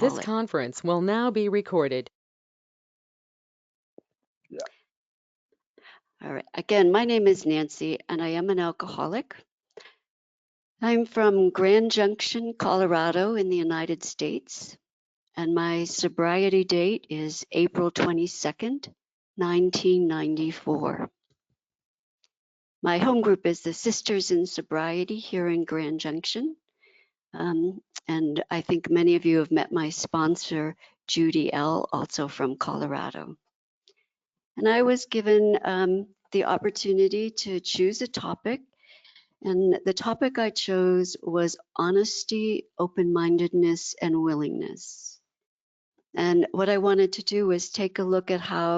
This alcoholic. conference will now be recorded. Yeah. All right. Again, my name is Nancy, and I am an alcoholic. I'm from Grand Junction, Colorado, in the United States, and my sobriety date is April 22nd, 1994. My home group is the Sisters in Sobriety here in Grand Junction. And I think many of you have met my sponsor, Judy L., also from Colorado. And I was given the opportunity to choose a topic. And the topic I chose was honesty, open-mindedness, and willingness. And what I wanted to do was take a look at how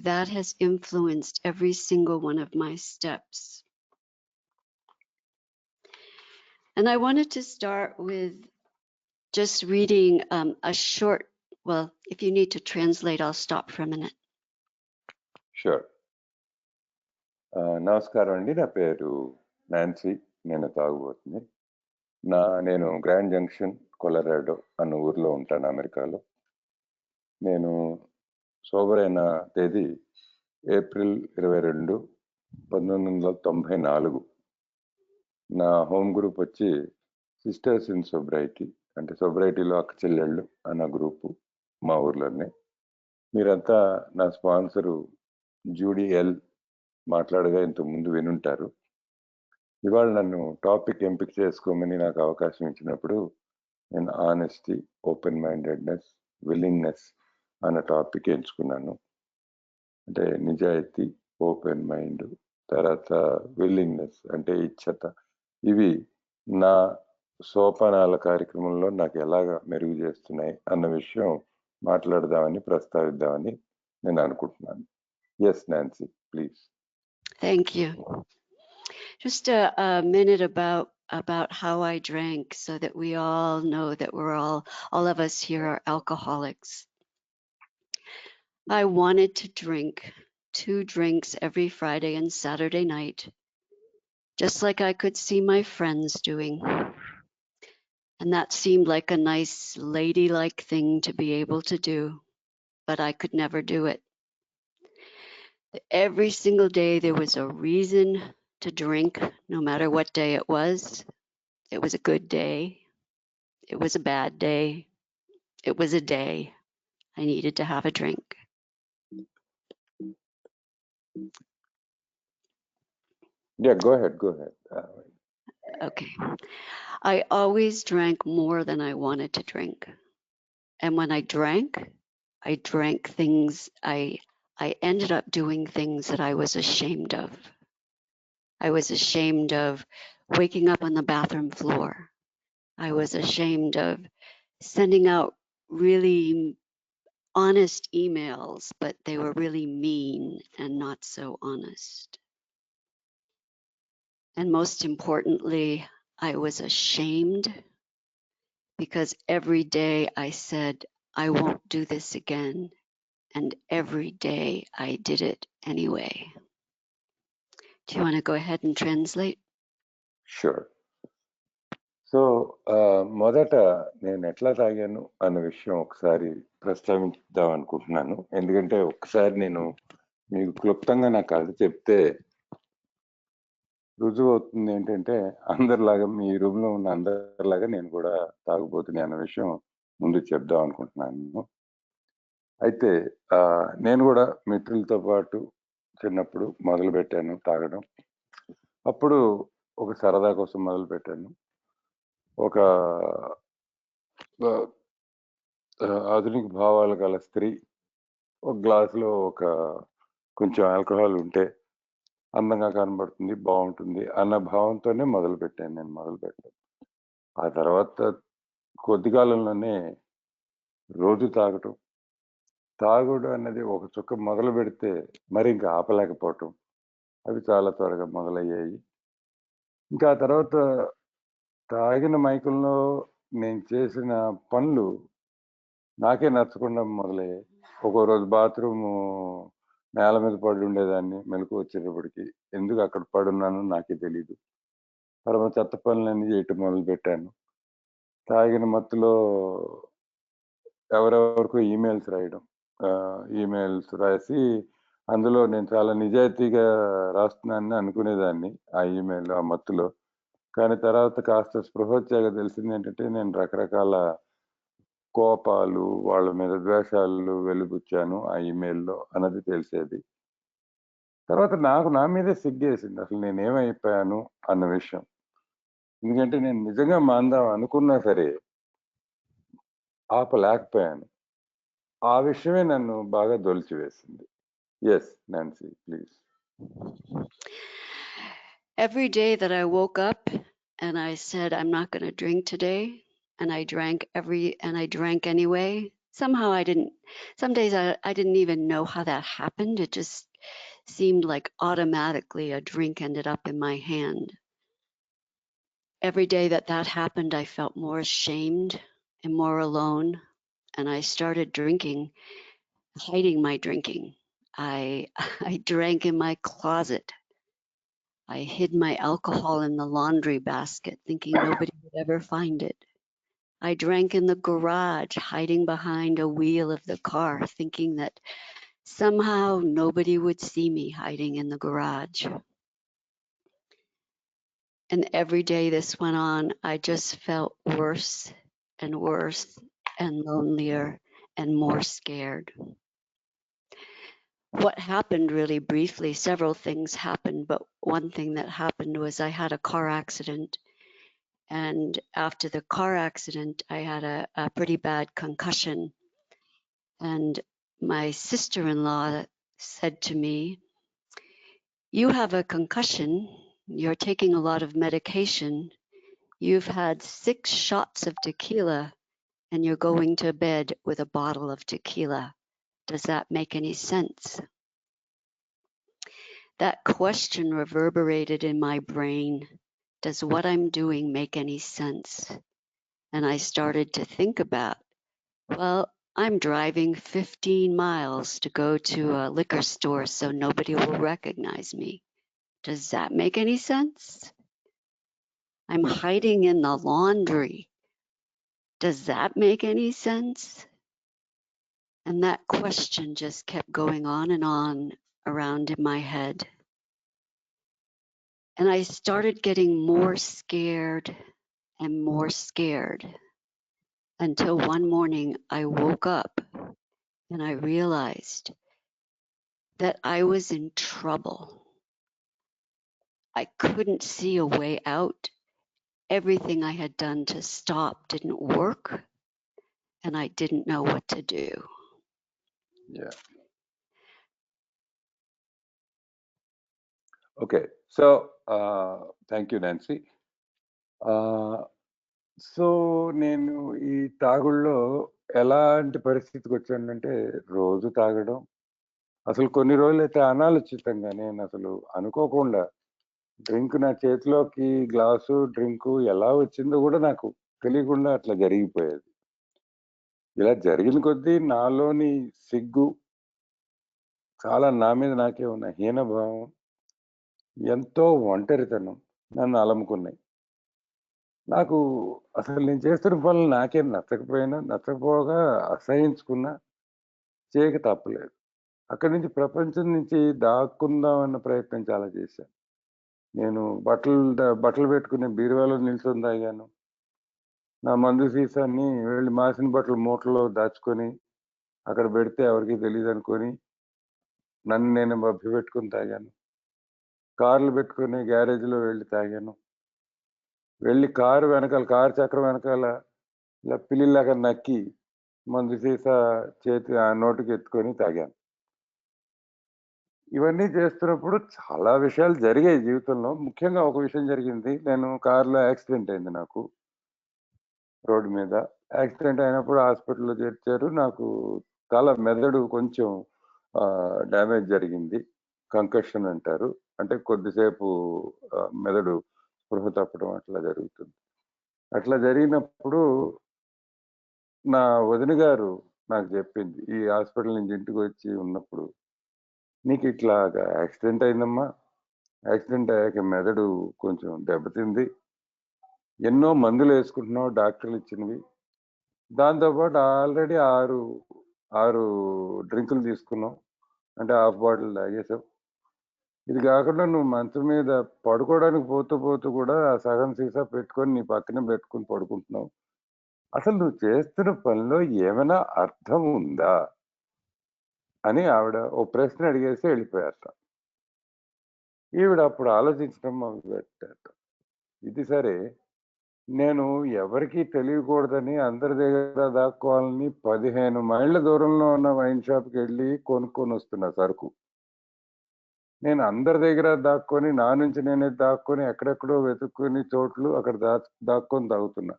that has influenced every single one of my steps. And I wanted to start with just reading a short, well, if you need to translate, I'll stop for a minute. Sure. నమస్కారం అండి. నా పేరు Nancy. నేను తాగుబోతుంది. నేను grand junction Colorado అన్న ఊర్లో ఉంటాను, అమెరికాలో. నేను సోబర్ అయిన తేదీ ఏప్రిల్ 22, 1994. నా హోమ్ గ్రూప్ వచ్చి సిస్టర్స్ ఇన్ సొబ్రైటీ, అంటే సొబ్రైటీలో అక్క చెల్లెళ్ళు అన్న గ్రూపు మా ఊర్లోనే. మీరంతా నా స్పాన్సరు జూడీ ఎల్ మాట్లాడగా ఇంతకు ముందు వినుంటారు. ఇవాళ నన్ను టాపిక్ ఎంపిక చేసుకోమని నాకు అవకాశం ఇచ్చినప్పుడు నేను ఆనెస్టీ, ఓపెన్ మైండెడ్నెస్, విల్లింగ్నెస్ అన్న టాపిక్ ఎంచుకున్నాను. అంటే నిజాయితీ, ఓపెన్ మైండ్, తర్వాత విల్లింగ్నెస్ అంటే ఇచ్ఛత. ఇవి నా సోపానాల కార్యక్రమంలో నాకు ఎలాగ మెరుగు చేస్తున్నాయి అన్న విషయం మాట్లాడదామని, ప్రస్తావిద్దామని నేను అనుకుంటున్నాను. Yes Nancy, please. Thank you. Just a minute about how I drank so that we all know that we're all of us here are alcoholics. I wanted to drink 2 drinks every Friday and Saturday night, just like I could see my friends doing. And that seemed like a nice ladylike thing to be able to do, but I could never do it. Every single day there was a reason to drink, no matter what day it was. It was a good day. It was a bad day. It was a day I needed to have a drink. Yeah, go ahead. Okay. I always drank more than I wanted to drink. And when I drank things, I ended up doing things that I was ashamed of. I was ashamed of waking up on the bathroom floor. I was ashamed of sending out really honest emails, but they were really mean and not so honest. And most importantly, I was ashamed because every day I said, I won't do this again. And every day I did it anyway. Do you want to go ahead and translate? Sure. So మొదట నేను ఎట్లా తాగాను అన్న విషయం ఒకసారి ప్రస్తావిద్దాం అనుకుంటున్నాను. ఎందుకంటే ఒకసారి నేను మీకు క్లుప్తంగా నా కథ చెప్తే రుజువు అవుతుంది ఏంటంటే, అందరిలాగా మీ రూమ్లో ఉన్న అందరిలాగా నేను కూడా తాగుబోతున్నాను అన్న విషయం ముందు చెప్దాం అనుకుంటున్నాను. అయితే నేను కూడా మిత్రులతో పాటు చిన్నప్పుడు మొదలుపెట్టాను తాగడం. అప్పుడు ఒక సరదా కోసం మొదలుపెట్టాను. ఒక ఆధునిక భావాలు గల స్త్రీ ఒక గ్లాసులో కొంచెం ఆల్కహాల్ ఉంటే అందంగా కనబడుతుంది, బాగుంటుంది అన్న భావంతోనే మొదలుపెట్టాను. ఆ తర్వాత కొద్ది కాలంలోనే రోజు తాగుడు అన్నది ఒక చుక్క మొదలు పెడితే మరి ఇంకా ఆపలేకపోవటం, అవి చాలా త్వరగా మొదలయ్యాయి. ఇంకా ఆ తర్వాత తాగిన మైకంలో నేను చేసిన పనులు నాకే నచ్చకుండా మొదలయ్యాయి. ఒక్కో రోజు బాత్రూము నేల మీద పడి ఉండేదాన్ని, మెలకు వచ్చేటప్పటికి ఎందుకు అక్కడ పడున్నానో నాకే తెలీదు. తర్వాత చెత్త పనులన్నీ చేయటం మొదలుపెట్టాను. తాగిన మత్తులో ఎవరెవరికో ఈమెయిల్స్ రాయడం. ఈమెయిల్స్ రాసి అందులో నేను చాలా నిజాయితీగా రాస్తున్నానని అనుకునేదాన్ని ఆ ఈమెయిల్ ఆ మత్తులో. కానీ తర్వాత కాస్త స్పృహొచ్చాక తెలిసిందేంటంటే నేను రకరకాల కోపాలు, వాళ్ళ మీద ద్వేషాలు వెలిబుచ్చాను ఆ ఈమెయిల్‌లో అన్నది తెలిసేది. తర్వాత నాకు నా మీదే సిగ్గేసింది. అసలు నేనేమైపోయాను అన్న విషయం. ఎందుకంటే నేను నిజంగా మాందాం అనుకున్నా సరే ఆపలేకపోయాను. ఆ విషయమే నన్ను బాగా దొలిచివేసింది. Yes Nancy please. Every day that I woke up and I said, I'm not going to drink today, and I drank anyway. Somehow some days I didn't even know how that happened. It just seemed like automatically a drink ended up in my hand. Every day that happened, I felt more ashamed and more alone, and I started drinking, hiding my drinking. I drank in my closet. I hid my alcohol in the laundry basket, thinking nobody would ever find it. I drank in the garage, hiding behind a wheel of the car, thinking that somehow nobody would see me hiding in the garage. And every day this went on, I just felt worse and worse and lonelier and more scared. What happened really briefly, several things happened, but one thing that happened was I had a car accident. And after the car accident, I had a pretty bad concussion. And my sister-in-law said to me, you have a concussion, you're taking a lot of medication, you've had 6 shots of tequila, and you're going to bed with a bottle of tequila. Does that make any sense? That question reverberated in my brain. Does what I'm doing make any sense? And I started to think about, well, I'm driving 15 miles to go to a liquor store so nobody will recognize me. Does that make any sense? I'm hiding in the laundry. Does that make any sense? And that question just kept going on and on around in my head. And I started getting more scared and more scared until one morning I woke up and I realized that I was in trouble. I couldn't see a way out. Everything I had done to stop didn't work, and I didn't know what to do. Yeah. Okay. So thank you, Nancy. So నేను ఈ తాగుడులో ఎలాంటి పరిస్థితికి వచ్చానంటే రోజు తాగడం. అసలు కొన్ని రోజులైతే అనాలోచితంగా నేను అసలు అనుకోకుండా డ్రింక్ నా చేతిలోకి గ్లాసు డ్రింకు ఎలా వచ్చిందో కూడా నాకు తెలియకుండా అట్లా జరిగిపోయేది. ఇలా జరిగిన కొద్దీ నాలోని సిగ్గు, చాలా నా మీద నాకే ఉన్న హీనభావం, ఎంతో ఒంటరితనం నన్ను అలముకున్నాయి. నాకు అసలు నేను చేస్తున్న పనులు నాకేం నచ్చకపోగా అసహించుకున్నా చేయక తప్పలేదు. అక్కడి నుంచి ప్రపంచం నుంచి దాక్కుందాం అన్న ప్రయత్నం చాలా చేశాను. నేను బట్టలు పెట్టుకునే బీరువాలో నిల్చొని తాగాను. నా మందు సీసాన్ని వెళ్ళి మాసిన బట్టలు మూటలో దాచుకొని అక్కడ పెడితే ఎవరికీ తెలీదనుకొని నన్ను నేను మభ్యపెట్టుకొని తాగాను. కార్లు పెట్టుకొని గ్యారేజ్‌లో వెళ్ళి తాగాను. వెళ్ళి కారు చక్రం వెనకాల ఇలా పిల్లిలాగా నక్కి మందు సీసా నోటికి ఎత్తుకొని తాగాను. ఇవన్నీ చేస్తున్నప్పుడు చాలా విషయాలు జరిగాయి జీవితంలో. ముఖ్యంగా ఒక విషయం జరిగింది. నేను కారులో యాక్సిడెంట్ అయింది నాకు. రోడ్డు మీద. యాక్సిడెంట్ అయినప్పుడు హాస్పిటల్‌లో చేర్చారు. నాకు మెదడు కొంచెం డ్యామేజ్ జరిగింది. కంకషన్ అంటారు. అంటే కొద్దిసేపు మెదడు స్పృహ తప్పడం అట్లా జరుగుతుంది. అట్లా జరిగినప్పుడు నా వదిన గారు నాకు చెప్పింది. ఈ హాస్పిటల్ నుంచి ఇంటికొచ్చి ఉన్నప్పుడు, "నీకు ఇట్లాగా యాక్సిడెంట్ అయిందమ్మా. యాక్సిడెంట్ అయ్యాక మెదడు కొంచెం దెబ్బతింది. ఎన్నో మందులేసుకుంటున్నావు డాక్టర్లు ఇచ్చినవి. దాంతో పాటు ఆల్రెడీ 6 డ్రింకులు తీసుకున్నాం. అంటే హాఫ్ బాటిల్ తాగేసాం. ఇది గాకుండా నువ్వు మంచం మీద పడుకోవడానికి పోతూ కూడా ఆ సగం సీసా పెట్టుకొని నీ పక్కనే పెట్టుకొని పడుకుంటున్నావు. అసలు నువ్వు చేస్తున్న పనిలో ఏమైనా అర్థం ఉందా? అని ఆవిడ ఓ ప్రశ్న అడిగేసి వెళ్ళిపోయారట. ఈవిడ అప్పుడు ఆలోచించడం మొదలుపెట్టారట. ఇది సరే, నేను ఎవరికీ తెలియకూడదని అందరి దగ్గర దాక్కోవాలని 15 మైళ్ళ దూరంలో ఉన్న వైన్ షాప్‌కెళ్ళి కొనుక్కొనొస్తున్నా సరుకు. నేను అందరి దగ్గర దాక్కొని, నా నుంచి నేనే దాక్కొని ఎక్కడెక్కడో వెతుక్కుని చోట్లు అక్కడ దాక్కొని తాగుతున్నా.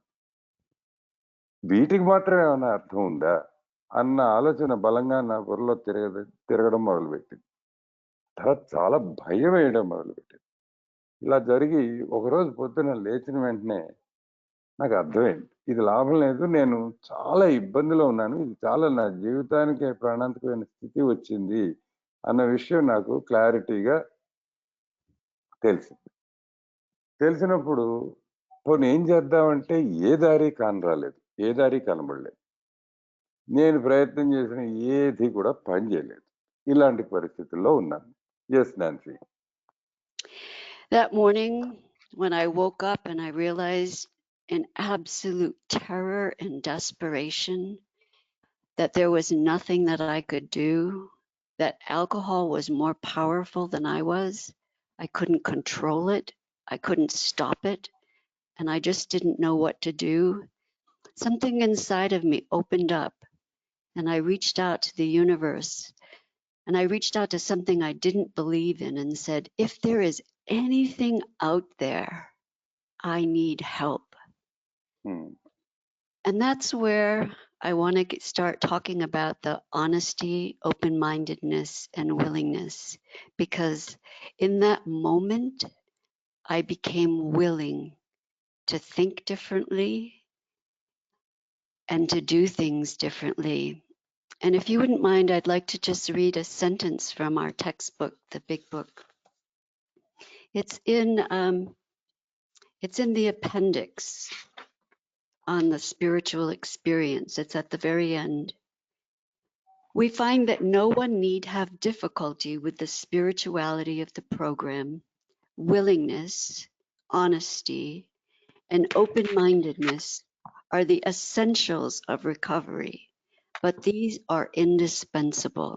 వీటికి మాత్రం ఏమన్నా అర్థం ఉందా? అన్న ఆలోచన బలంగా నా బుర్రలో తిరగడం మొదలుపెట్టింది. తర్వాత చాలా భయమేయడం మొదలుపెట్టింది. ఇలా జరిగి ఒకరోజు పొద్దున్న లేచిన వెంటనే నాకు అర్థమైంది. ఇది లాభం లేదు. నేను చాలా ఇబ్బందిలో ఉన్నాను. ఇది చాలా నా జీవితానికే ప్రాణాంతకమైన స్థితి వచ్చింది అన్న విషయం నాకు క్లారిటీగా తెలిసింది. తెలిసినప్పుడు పోనీ ఏం చేద్దామంటే ఏ దారి కానరాలేదు. ఏ దారి కనబడలేదు. నేను ప్రయత్నం చేసిన ఏది కూడా పని చేయలేదు. ఇలాంటి పరిస్థితుల్లో ఉన్నాను. Yes Nancy. That morning, when I woke up and I realized in absolute terror and desperation that there was nothing that I could do, that alcohol was more powerful than I was. I couldn't control it. I couldn't stop it. And I just didn't know what to do. Something inside of me opened up and I reached out to the universe and I reached out to something I didn't believe in and said, if there is anything out there, I need help. Hmm. And that's where I want to start talking about the honesty, open mindedness, and willingness. Because in that moment, I became willing to think differently and to do things differently. And if you wouldn't mind, I'd like to just read a sentence from our textbook, the big book. It's in the appendix on the spiritual experience. It's at the very end. We find that no one need have difficulty with the spirituality of the program. Willingness, honesty, and open-mindedness are the essentials of recovery, but these are indispensable.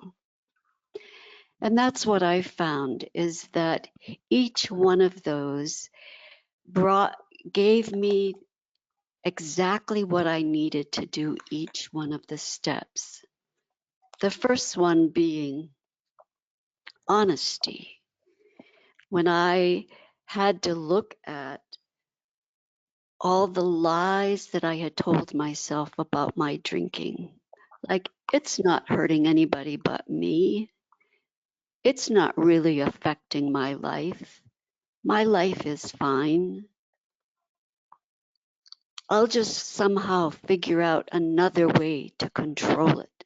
And that's what I found, is that each one of those gave me exactly what I needed to do each one of the steps. The first one being honesty. When I had to look at all the lies that I had told myself about my drinking, like it's not hurting anybody but me. It's not really affecting my life. My life is fine. I'll just somehow figure out another way to control it.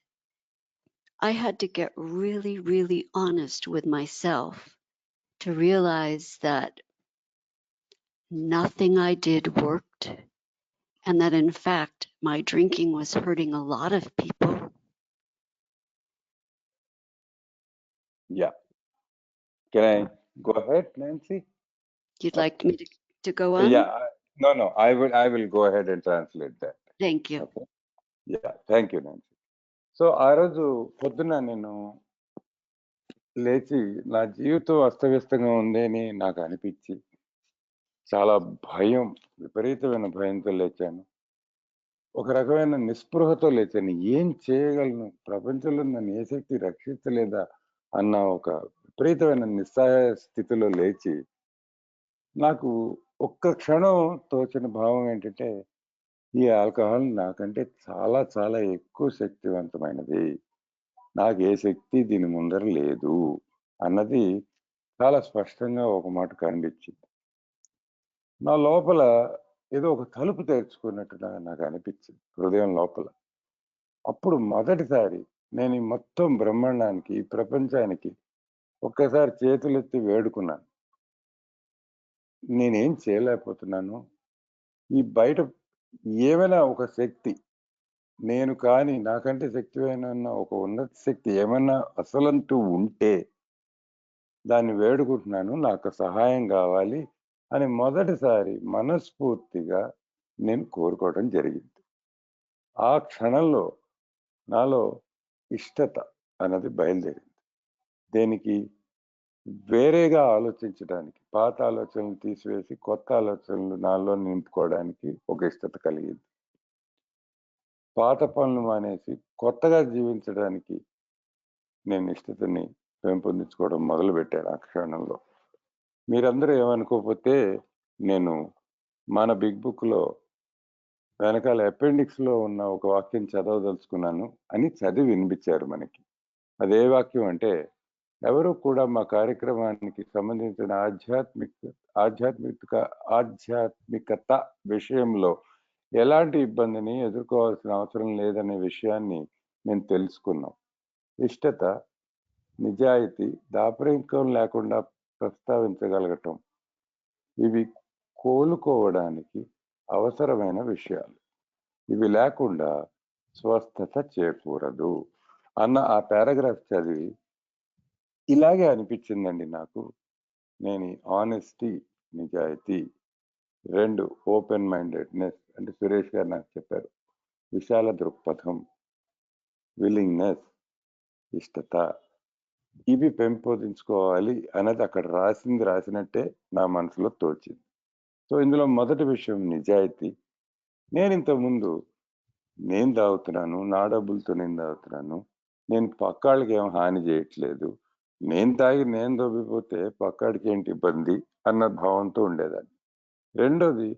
I had to get really, really honest with myself to realize that nothing I did worked, and that in fact, my drinking was hurting a lot of people. Yeah. Can I go ahead, Nancy? You'd like me to go on? Yeah. No. I will go ahead and translate that. Thank you. Okay. Yeah. Thank you, Nancy. So ఆ రోజు పొద్దున నేను లేచి నా జీవితం అస్తవ్యస్తంగా ఉంది అని నాకు అనిపించి చాలా భయం, విపరీతమైన భయంతో లేచాను. ఒక రకమైన నిస్పృహతో లేచాను. ఏం చేయగలను? ప్రపంచంలో నన్ను ఏ శక్తి రక్షించలేదా? అన్న ఒక విపరీతమైన నిస్సహాయ స్థితిలో లేచి నాకు ఒక్క క్షణం తోచిన భావం ఏంటంటే, ఈ ఆల్కహాల్ నాకంటే చాలా చాలా ఎక్కువ శక్తివంతమైనది. నాకు ఏ శక్తి దీని ముందర లేదు అన్నది చాలా స్పష్టంగా ఒక మాట కనిపించింది. నా లోపల ఏదో ఒక తలుపు తెరుచుకున్నట్టు నాకు అనిపించింది హృదయం లోపల. అప్పుడు మొదటిసారి నేను ఈ మొత్తం బ్రహ్మాండానికి, ఈ ప్రపంచానికి ఒక్కసారి చేతులెత్తి వేడుకున్నాను. నేనేం చేయలేకపోతున్నాను. ఈ బయట ఏమైనా ఒక శక్తి నేను కానీ నాకంటే శక్తిమైన ఒక ఉన్నత శక్తి ఏమన్నా అసలంటూ ఉంటే దాన్ని వేడుకుంటున్నాను, నాకు సహాయం కావాలి అని మొదటిసారి మనస్ఫూర్తిగా నేను కోరుకోవడం జరిగింది. ఆ క్షణంలో నాలో ఇష్టత అన్నది బయలుదేరింది. దేనికి? వేరేగా ఆలోచించడానికి, పాత ఆలోచనలు తీసివేసి కొత్త ఆలోచనలు నాలో నింపుకోవడానికి ఒక ఇష్టత కలిగింది. పాత పనులు మానేసి కొత్తగా జీవించడానికి నేను ఇష్టతని పెంపొందించుకోవడం మొదలుపెట్టాను ఆ క్షణంలో. మీరందరూ ఏమనుకోకపోతే నేను మన బిగ్ బుక్‌లో వెనకాల అపెండిక్స్‌లో ఉన్న ఒక వాక్యం చదవదలుచుకున్నాను అని చదివి వినిపించారు మనకి. అదే వాక్యం అంటే, ఎవరు కూడా మా కార్యక్రమానికి సంబంధించిన ఆధ్యాత్మిక ఆధ్యాత్మికత విషయంలో ఎలాంటి ఇబ్బందిని ఎదుర్కోవాల్సిన అవసరం లేదనే విషయాన్ని మేము తెలుసుకున్నాం. ఇష్టత, నిజాయితీ, దాపరికం లేకుండా ప్రస్తావించగలగటం ఇవి కోలుకోవడానికి అవసరమైన విషయాలు. ఇవి లేకుండా స్వస్థత చేకూరదు అన్న ఆ పారాగ్రాఫ్ చదివి ఇలాగే అనిపించిందండి నాకు. నేను ఆనెస్టీ, నిజాయితీ, 2 ఓపెన్ మైండెడ్‌నెస్ అంటే సురేష్ గారు నాకు చెప్పారు. విశాల దృక్పథం, విల్లింగ్‌నెస్, ఇష్టత ఇవి పెంపొందించుకోవాలి అన్నది అక్కడ రాసినట్టే నా మనసులో తోచింది. సో, ఇందులో మొదటి విషయం నిజాయితీ. నేనింతకుముందు నేను తాగుతున్నాను, నా డబ్బులతో నేను తాగుతున్నాను, నేను పక్కాళ్ళకి ఏం హాని చేయట్లేదు, నేను తాగి నేను దొబ్బిపోతే పక్కాడికి ఏంటి ఇబ్బంది అన్న భావంతో ఉండేదాన్ని. రెండోది,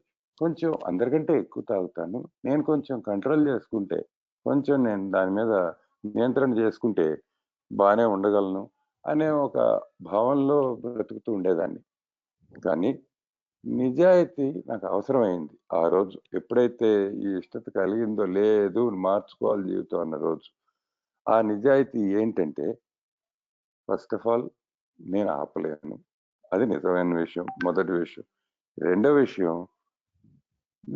కొంచెం అందరికంటే ఎక్కువ తాగుతాను, నేను కొంచెం కంట్రోల్ చేసుకుంటే, కొంచెం నేను దాని మీద నియంత్రణ చేసుకుంటే బానే ఉండగలను అనే ఒక భావనలో బ్రతుకుతూ ఉండేదాన్ని. కానీ నిజాయితీ నాకు అవసరమైంది ఆ రోజు. ఎప్పుడైతే ఈ ఇష్టత కలిగిందో, లేదు మార్చుకోవాలి జీవితం అన్న రోజు. ఆ నిజాయితీ ఏంటంటే, ఫస్ట్ ఆఫ్ ఆల్ నేను ఆపలేను. అది నిజమైన విషయం. మొదటి విషయం. రెండో విషయం,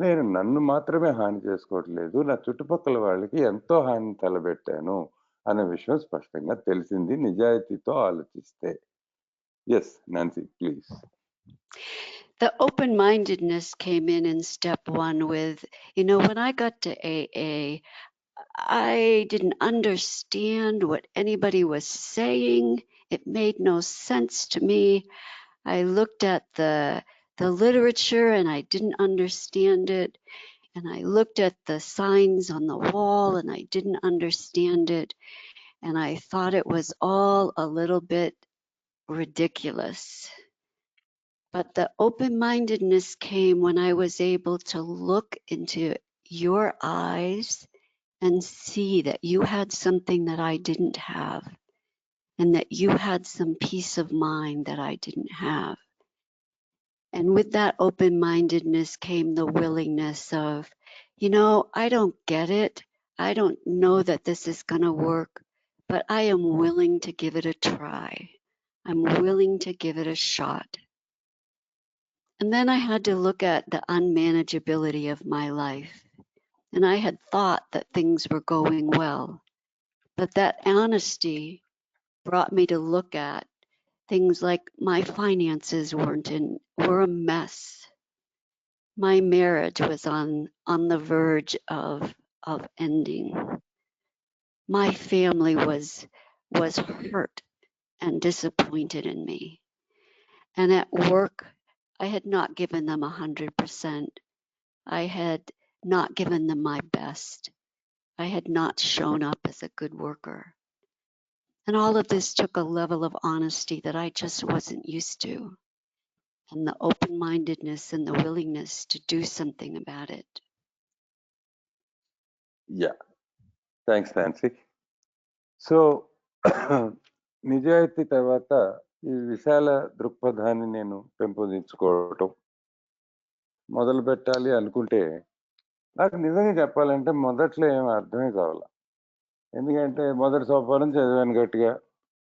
నేను నన్ను మాత్రమే హాని చేసుకోవట్లేదు. నా చుట్టుపక్కల వాళ్ళకి ఎంతో హాని తలబెట్టాను అనే విషయం స్పష్టంగా తెలిసింది నిజాయితీతో ఆలోచిస్తే. Yes, Nancy please. The open-mindedness came in step 1 with, when I got to AA, I didn't understand what anybody was saying. It made no sense to me. I looked at the literature and I didn't understand it. And I looked at the signs on the wall and I didn't understand it. And I thought it was all a little bit ridiculous. But the open-mindedness came when I was able to look into your eyes and see that you had something that I didn't have, and that you had some peace of mind that I didn't have. And with that open-mindedness came the willingness of, I don't get it. I don't know that this is going to work, but I am willing to give it a try. I'm willing to give it a shot. And then I had to look at the unmanageability of my life. And I had thought that things were going well. But that honesty brought me to look at things like my finances were a mess. My marriage was on the verge of ending. My family was hurt and disappointed in me. And at work, I had not given them 100%. I had not given them my best. I had not shown up as a good worker. And all of this took a level of honesty that I just wasn't used to. And the open-mindedness and the willingness to do something about it. Yeah. Thanks Nancy. So నిజాయితీ తర్వాత ఈ విశాల దృక్పథాన్ని నేను పెంపొందించుకోవటం మొదలు పెట్టాలి అనుకుంటే, నాకు నిజంగా చెప్పాలంటే మొదట్లో ఏమి అర్థమే కావాల. ఎందుకంటే మొదటి సోపానం చదివాను గట్టిగా,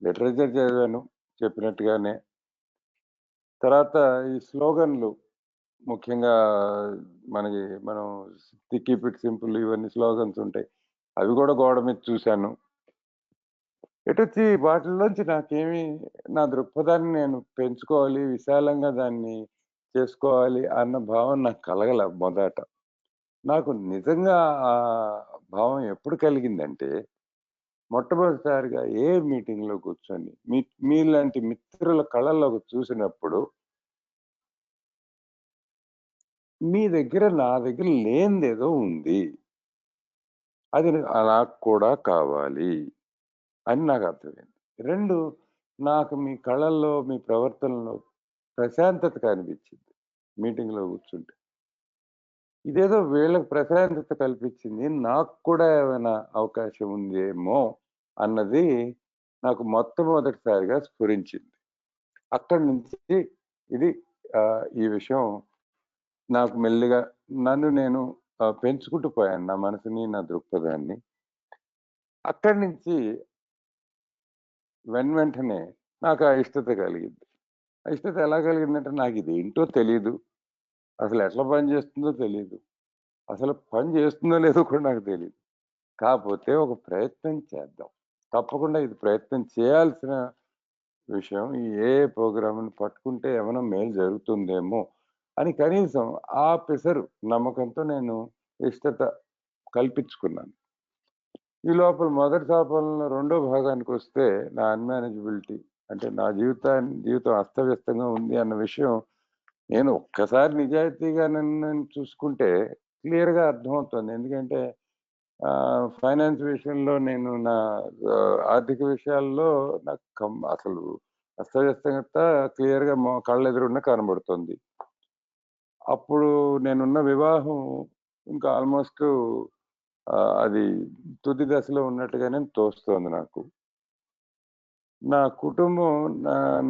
లిటరేచర్ చదివాను చెప్పినట్టుగానే. తర్వాత ఈ స్లోగన్లు ముఖ్యంగా మనం కీప్ ఇట్ సింపుల్ ఇవన్నీ స్లోగన్స్ ఉంటాయి. అవి కూడా గోడ మీద చూశాను. ఎటొచ్చి వాటిల్లోంచి నాకేమి నా దృక్పథాన్ని నేను పెంచుకోవాలి, విశాలంగా దాన్ని చేసుకోవాలి అన్న భావం నాకు కలగల మొదట. నాకు నిజంగా ఆ భావం ఎప్పుడు కలిగిందంటే, మొట్టమొదటిసారిగా ఏ మీటింగ్‌లో కూర్చొని మీలాంటి మిత్రుల కళ్ళల్లోకి చూసినప్పుడు, మీ దగ్గర నా దగ్గర లేనిదేదో ఉంది. అది నాకు కూడా కావాలి అని నాకు అర్థమైంది. 2 నాకు మీ కళ్ళల్లో, మీ ప్రవర్తనలో ప్రశాంతత కనిపించింది మీటింగ్‌లో కూర్చుంటే. ఇదేదో వీళ్ళకి ప్రశాంతత కల్పించింది. నాకు కూడా ఏమైనా అవకాశం ఉందేమో అన్నది నాకు మొట్టమొదటిసారిగా స్ఫురించింది. అక్కడి నుంచి ఇది ఈ విషయం నాకు మెల్లిగా నన్ను నేను పెంచుకుంటూ పోయాను. నా మనసుని, నా దృక్పథాన్ని. అక్కడి నుంచి వెంటనే నాకు ఆ ఇష్టత కలిగింది. ఆ ఇష్టత ఎలా కలిగిందంటే నాకిదేంటో తెలీదు. అసలు ఎట్లా పని చేస్తుందో తెలీదు. అసలు పని చేస్తుందో లేదో కూడా నాకు తెలీదు. కాపోతే ఒక ప్రయత్నం చేద్దాం. తప్పకుండా ఇది ప్రయత్నం చేయాల్సిన విషయం. ఈ ఏఐ ప్రోగ్రామ్‌ని పట్టుకుంటే ఏమైనా మేలు జరుగుతుందేమో అని కనీసం ఆ పెసరు నమ్మకంతో నేను ఇష్టత కల్పించుకున్నాను. ఈ లోపల మొదటి సోపానంలో రెండో భాగానికొస్తే నా అన్‌మేనేజబిలిటీ అంటే నా జీవితం అస్తవ్యస్తంగా ఉంది అన్న విషయం నేను ఒక్కసారి నిజాయితీగా నన్ను చూసుకుంటే క్లియర్‌గా అర్థమవుతుంది. ఎందుకంటే ఫైనాన్స్ విషయంలో నేను నా ఆర్థిక విషయాల్లో నాకు అసలు అస్తవ్యస్తంగా క్లియర్‌గా కళ్ళెదురుగుండా కనబడుతుంది. అప్పుడు నేనున్న వివాహం ఇంకా ఆల్మోస్ట్ అది తుది దశలో ఉన్నట్టుగానే తోస్తోంది నాకు. నా కుటుంబం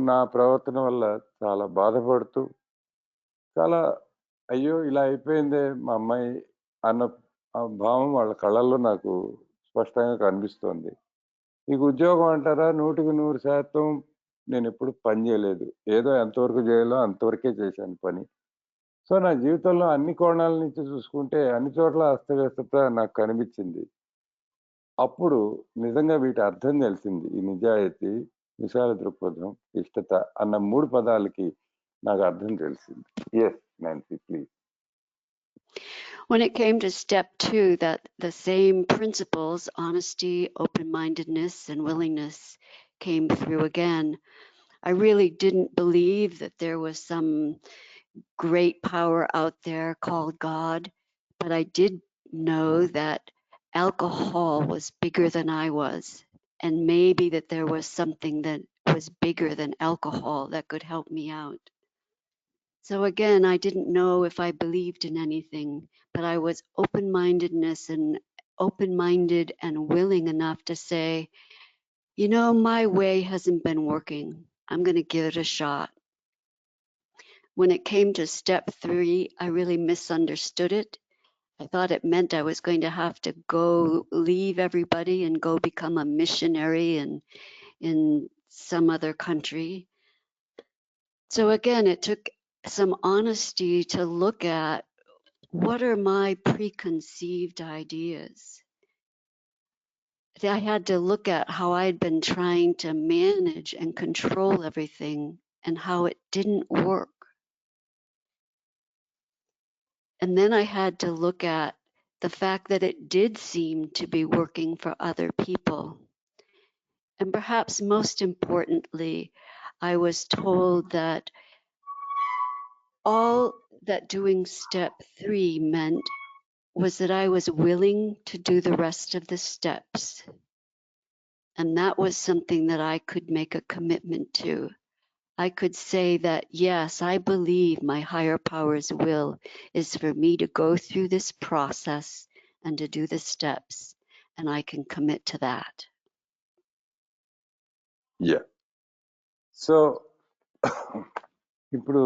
నా ప్రవర్తన వల్ల చాలా బాధపడుతూ, చాలా అయ్యో! ఇలా అయిపోయిందే మా అమ్మాయి అన్న భావం వాళ్ళ కళ్ళల్లో నాకు స్పష్టంగా కనిపిస్తోంది. మీకు ఉద్యోగం అంటారా 100% నేనెప్పుడు పని జేయలేదు. ఏదో ఎంతవరకు జేయాలో అంతవరకే చేశాను పని. సో, నా జీవితంలో అన్ని కోణాల నుంచి చూసుకుంటే అన్ని చోట్ల అస్తవ్యస్తత నాకు కనిపించింది. అప్పుడు నిజంగా వీటి అర్థం తెలిసింది. ఈ నిజాయితీ, విశాల దృక్పథం, ఇష్టత అన్న 3 పదాలకి నాకు అర్థం తెలిసింది. Yes Nancy please. When it came to step 2, that the same principles, honesty, open-mindedness, and willingness came through again. I really didn't believe that there was some great power out there called God, but I did know that alcohol was bigger than I was, and maybe that there was something that was bigger than alcohol that could help me out. So again, I didn't know if I believed in anything, but I was open-minded and willing enough to say, you know, my way hasn't been working. I'm going to give it a shot. When it came to step 3, I really misunderstood it. I thought it meant I was going to have to go leave everybody and go become a missionary in some other country. So again, it took some honesty to look at what are my preconceived ideas. I had to look at how I'd been trying to manage and control everything and how it didn't work. And then I had to look at the fact that it did seem to be working for other people. And perhaps most importantly, I was told that all that doing step 3 meant was that I was willing to do the rest of the steps. And that was something that I could make a commitment to. I could say that, yes, I believe my higher power's will is for me to go through this process and to do the steps, and I can commit to that. Yeah. So ఇప్పుడు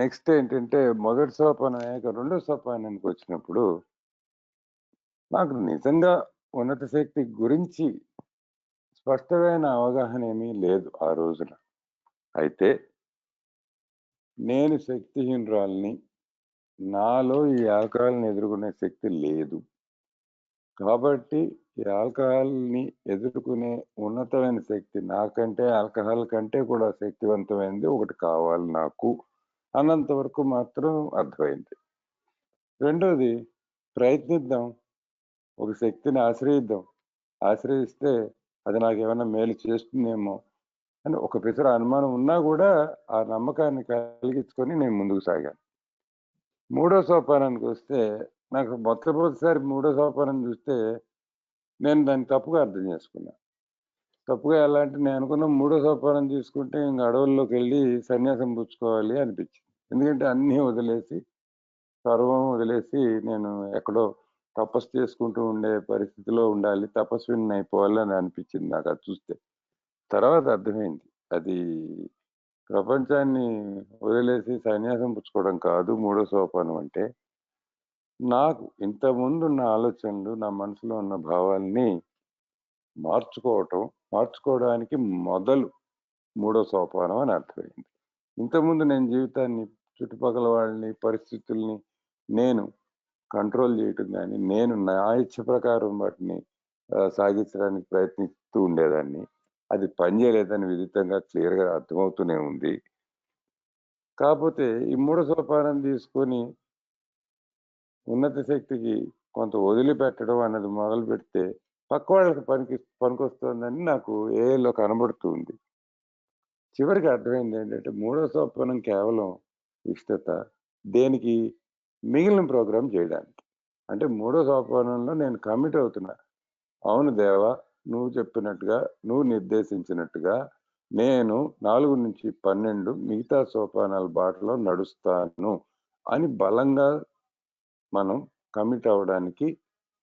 next ఏంటంటే మొదటి సోపానం అయ్యాక రెండో సోపానానికి వచ్చినప్పుడు నాకు నిజంగా ఉన్నత శక్తి గురించి స్పష్టమైన అవగాహన ఏమీ లేదు ఆ రోజున. అయితే నేను శక్తిహీనురాలిని, నాలో ఈ ఆకారాలను ఎదుర్కొనే శక్తి లేదు. కాబట్టి ఈ ఆల్కహాల్ని ఎదుర్కొనే ఉన్నతమైన శక్తి నాకంటే ఆల్కహాల్ కంటే కూడా శక్తివంతమైనది ఒకటి కావాలి నాకు అన్నంత వరకు మాత్రం అర్థమైంది. రెండోది, ప్రయత్నిద్దాం, ఒక శక్తిని ఆశ్రయిద్దాం, ఆశ్రయిస్తే అది నాకేమైనా మేలు చేస్తుందేమో అని ఒక పిసర అనుమానం ఉన్నా కూడా ఆ నమ్మకాన్ని కలిగించుకొని నేను ముందుకు సాగాను. మూడో సోపానానికి వస్తే, నాకు మొట్టమొదటిసారి మూడో సోపానం చూస్తే నేను దాన్ని తప్పుగా అర్థం చేసుకున్నా. తప్పుగా ఎలా అంటే, నేను అనుకున్న మూడో సోపానం తీసుకుంటే ఇంక అడవుల్లోకి వెళ్ళి సన్యాసం పుచ్చుకోవాలి అనిపించింది. ఎందుకంటే అన్నీ వదిలేసి, సర్వం వదిలేసి నేను ఎక్కడో తపస్సు చేసుకుంటూ ఉండే పరిస్థితిలో ఉండాలి, తపస్విని అయిపోవాలి అని అనిపించింది నాకు అది చూస్తే. తర్వాత అర్థమైంది, అది ప్రపంచాన్ని వదిలేసి సన్యాసం పుచ్చుకోవడం కాదు మూడో సోపానం అంటే. నాకు ఇంతకుముందున్న ఆలోచనలు, నా మనసులో ఉన్న భావాల్ని మార్చుకోవడానికి మొదలు మూడో సోపానం అని అర్థమైంది. ఇంతకుముందు నేను జీవితాన్ని, చుట్టుపక్కల వాళ్ళని, పరిస్థితుల్ని నేను కంట్రోల్ చేయటం గాని, నేను నా ఇచ్చ ప్రకారం వాటిని సాగించడానికి ప్రయత్నిస్తూ ఉండేదాన్ని. అది పనిచేయలేదని విదితంగా క్లియర్‌గా అర్థమవుతూనే ఉంది. కాపోతే ఈ మూడో సోపానం తీసుకొని ఉన్నత శక్తికి కొంత వదిలిపెట్టడం అన్నది మొదలుపెడితే పక్క వాళ్ళకి పనికొస్తుందని నాకు ఏఐలో కనబడుతూ ఉంది. చివరికి అర్థమైంది ఏంటంటే, మూడో సోపానం కేవలం ఇష్టత, దేనికి? మిగిలిన ప్రోగ్రామ్ చేయడానికి. అంటే మూడో సోపానంలో నేను కమిట్ అవుతున్నా. అవును దేవా, నువ్వు చెప్పినట్టుగా, నువ్వు నిర్దేశించినట్టుగా నేను 4-12 మిగతా సోపానాల బాటలో నడుస్తాను అని బలంగా మనం కమిట్ అవ్వడానికి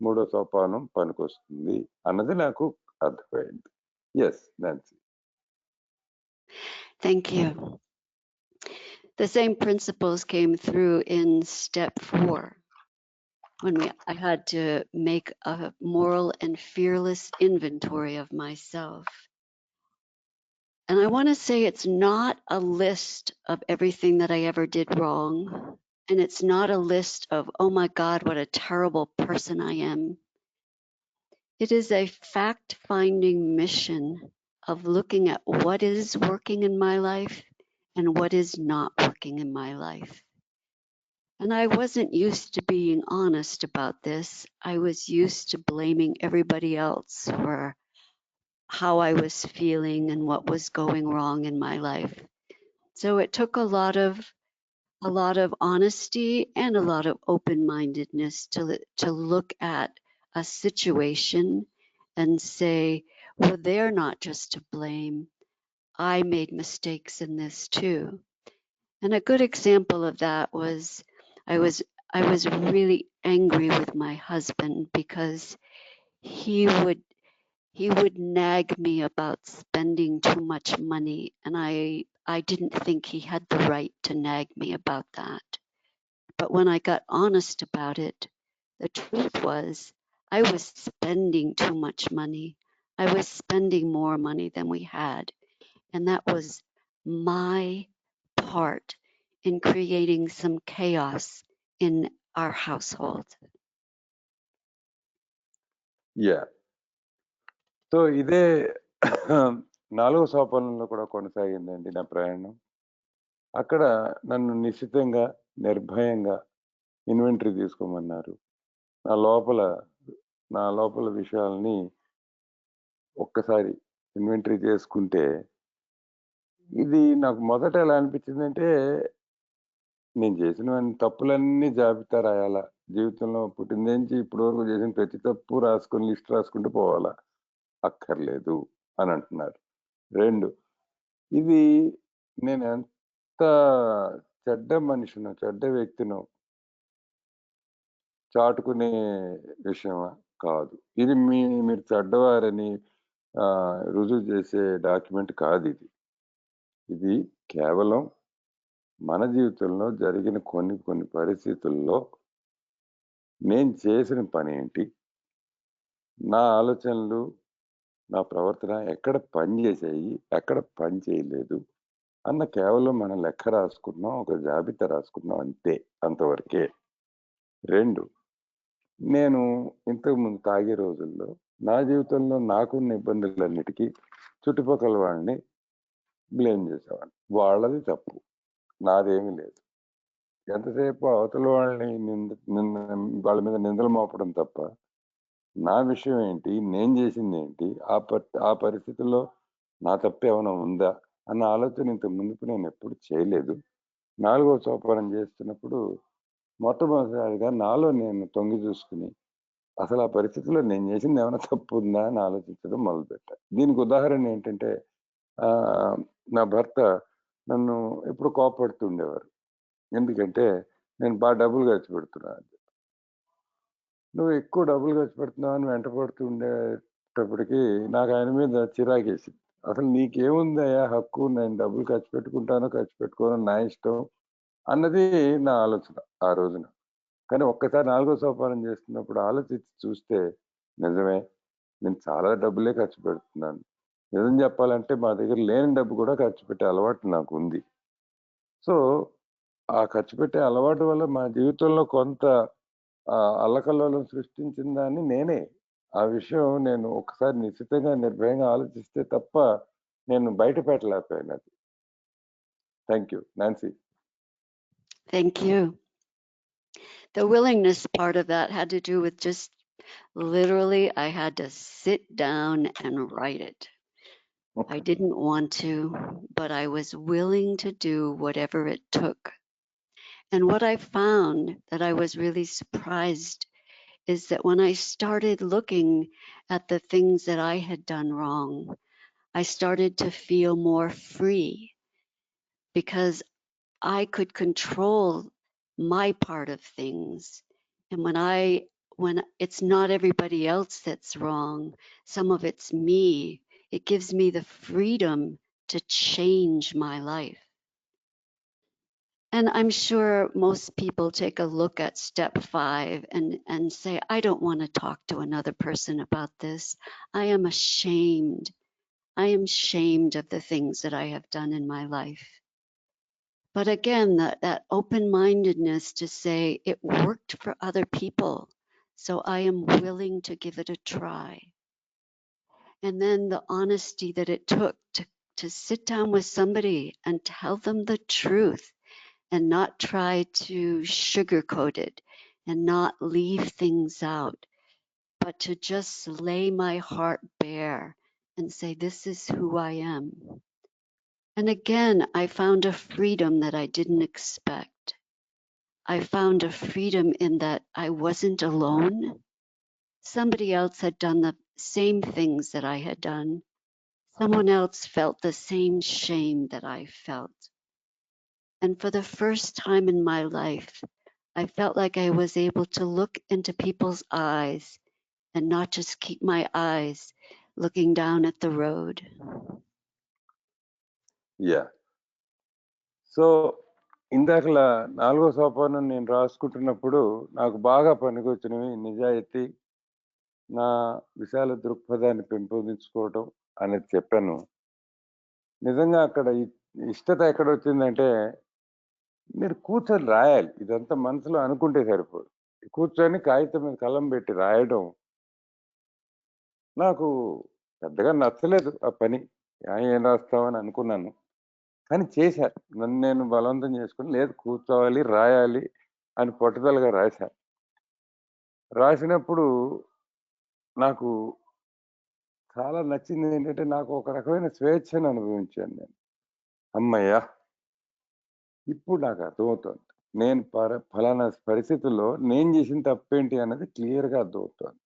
మూడో సోపానం పనికొస్తుంది అన్నది నాకు అర్థమైంది. Yes, Nancy. Thank you. The same principles came through in step 4, when I had to make a moral and fearless inventory of myself. And I want to say it's not a list of everything that I ever did wrong. And it's not a list of, oh my God, what a terrible person I am. It is a fact-finding mission of looking at what is working in my life and what is not working in my life. And I wasn't used to being honest about this. I was used to blaming everybody else for how I was feeling and what was going wrong in my life. So it took a lot of honesty and a lot of open-mindedness to look at a situation and say, well, they're not just to blame. I made mistakes in this too. And a good example of that was I was really angry with my husband because he would nag me about spending too much money, and I didn't think he had the right to nag me about that. But when I got honest about it, the truth was I was spending too much money. I was spending more money than we had. And that was my part in creating some chaos in our household. Yeah. So ఇదే 4వ సోపానంలో కూడా కొనసాగిందండి నా ప్రయాణం. అక్కడ నన్ను నిశ్చితంగా, నిర్భయంగా inventory తీసుకోమన్నారు. నా లోపల విషయాల్ని ఒక్కసారి ఇన్వెంటరీ చేసుకుంటే, ఇది నాకు మొదట ఎలా అనిపించిందంటే, నేను చేసిన తప్పులన్నీ జాబితా రాయాలా? జీవితంలో పుట్టిందేంచి ఇప్పటి వరకు చేసిన ప్రతి తప్పు రాసుకొని లిస్ట్ రాసుకుంటూ పోవాలా? అక్కర్లేదు అని అంటున్నారు. 2, ఇది నేను ఎంత చెడ్డ మనిషినో, చెడ్డ వ్యక్తినో చాటుకునే విషయమా? కాదు. ఇది మీరు చెడ్డవారని రుజువు చేసే డాక్యుమెంట్ కాదిది. ఇది కేవలం మన జీవితంలో జరిగిన కొన్ని పరిస్థితుల్లో నేను చేసిన పనేంటి? నా ఆలోచనలు, నా ప్రవర్తన ఎక్కడ పని చేశాయి? ఎక్కడ పని చేయలేదు? అన్న కేవలం మనం లెక్క రాసుకున్నాం, ఒక జాబితా రాసుకున్నాం అంతే. అంతవరకే. 2, నేను ఇంతకుముందు తాగే రోజుల్లో నా జీవితంలో నాకున్న ఇబ్బందులన్నిటికీ చుట్టుపక్కల వాళ్ళని బ్లేమ్ చేసేవాడిని. వాళ్ళది తప్పు. నాదేమీ లేదు. ఎంతసేపు అవతల వాళ్ళని వాళ్ళ మీద నిందలు మోపడం తప్ప, నా విషయం ఏంటి? నేను చేసిందేంటి? ఆ పరిస్థితుల్లో నా తప్పేమైనా ఉందా? అన్న ఆలోచన ఇంతకు మునుపు నేనెప్పుడు చేయలేదు. నాలుగో సోపానం చేస్తున్నప్పుడు మొట్టమొదటిసారిగా నాలో నేను తొంగి చూసుకొని, అసలు ఆ పరిస్థితిలో నేను చేసిందేమైనా తప్పుందా అని ఆలోచించడం మొదలుపెట్టా. దీనికి ఉదాహరణ ఏంటంటే, ఆహ్, నా భర్త నన్ను ఎప్పుడు కోప్పడుతూ ఉండేవారు. ఎందుకంటే, నేను డబ్బులు ఖర్చు పెడుతున్నా అని. నువ్వు ఎక్కువ డబ్బులు ఖర్చు పెడుతున్నావని వెంట పడుతూ ఉండేటప్పటికి నాకు ఆయన మీద చిరాకేసింది. అసలు నీకేముందయ్యా హక్కు నేను డబ్బులు ఖర్చు పెట్టుకుంటానో, ఖర్చు పెట్టుకోనో నా ఇష్టం అన్నది నా ఆలోచన ఆ రోజున. కానీ ఒక్కసారి నాలుగో సోపానం చేస్తున్నప్పుడు ఆలోచించి చూస్తే నిజమే. నేను చాలా డబ్బులే ఖర్చు పెడుతున్నాను. నిజం చెప్పాలంటే మా దగ్గర లేని డబ్బు కూడా ఖర్చు పెట్టే అలవాటు నాకుంది. సో, ఆ ఖర్చు పెట్టే అలవాటు వల్ల మా జీవితంలో కొంత అల్లకల్లోలం సృష్టించిన దాన్ని నేనే. ఆ విషయం నేను ఒకసారి నిశితంగా, నిర్భయంగా ఆలోచిస్తే తప్ప నేను బయట పెట్టలేకపోయానది. Thank you. Nancy. Thank you. The willingness part of that had to do with just literally, I had to sit down and write it. I didn't want to, but I was willing to do whatever it took. And what I found that I was really surprised is that when I started looking at the things that I had done wrong, I started to feel more free because I could control my part of things. And when it's not everybody else that's wrong, some of it's me, it gives me the freedom to change my life. And I'm sure most people take a look at step 5 and say, I don't want to talk to another person about this. I am ashamed. I am ashamed of the things that I have done in my life. But again, that open-mindedness to say it worked for other people, so I am willing to give it a try. And then the honesty that it took to sit down with somebody and tell them the truth and not try to sugarcoat it and not leave things out, but to just lay my heart bare and say, this is who I am. And again, I found a freedom that I didn't expect. I found a freedom in that I wasn't alone. Somebody else had done the same things that I had done. Someone else felt the same shame that I felt. And for the first time in my life, I felt like I was able to look into people's eyes and not just keep my eyes looking down at the road. Yeah! So, ఇందాకలా నాలుగో సోపానం నేను రాసుకుంటున్నప్పుడు నాకు బాగా పనికొచ్చినవి నిజాయితీ, నా విశాల దృక్పథాన్ని పెంపొందించుకోవటం అనేది చెప్పాను. నిజంగా అక్కడ ఇష్టత ఎక్కడొచ్చిందంటే, మీరు కూర్చొని రాయాలి. ఇదంతా మనసులో అనుకుంటే సరిపోదు. కూర్చొని కాగితం మీద కలం పెట్టి రాయడం నాకు పెద్దగా నచ్చలేదు ఆ పని. ఏం రాస్తామని అనుకున్నాను. కానీ చేశా. నన్ను నేను బలవంతం చేసుకొని, లేదు కూర్చోవాలి, రాయాలి అని పట్టుదలగా రాశా. రాసినప్పుడు నాకు చాలా నచ్చిందేంటంటే, నాకు ఒక రకమైన స్వేచ్ఛను అనుభవించాను నేను. హమ్మయ్య! ఇప్పుడు నాకు అర్థమవుతోంది. నేను ఫలానా పరిస్థితుల్లో నేను చేసిన తప్పేంటి అన్నది క్లియర్‌గా అర్థమవుతోంది.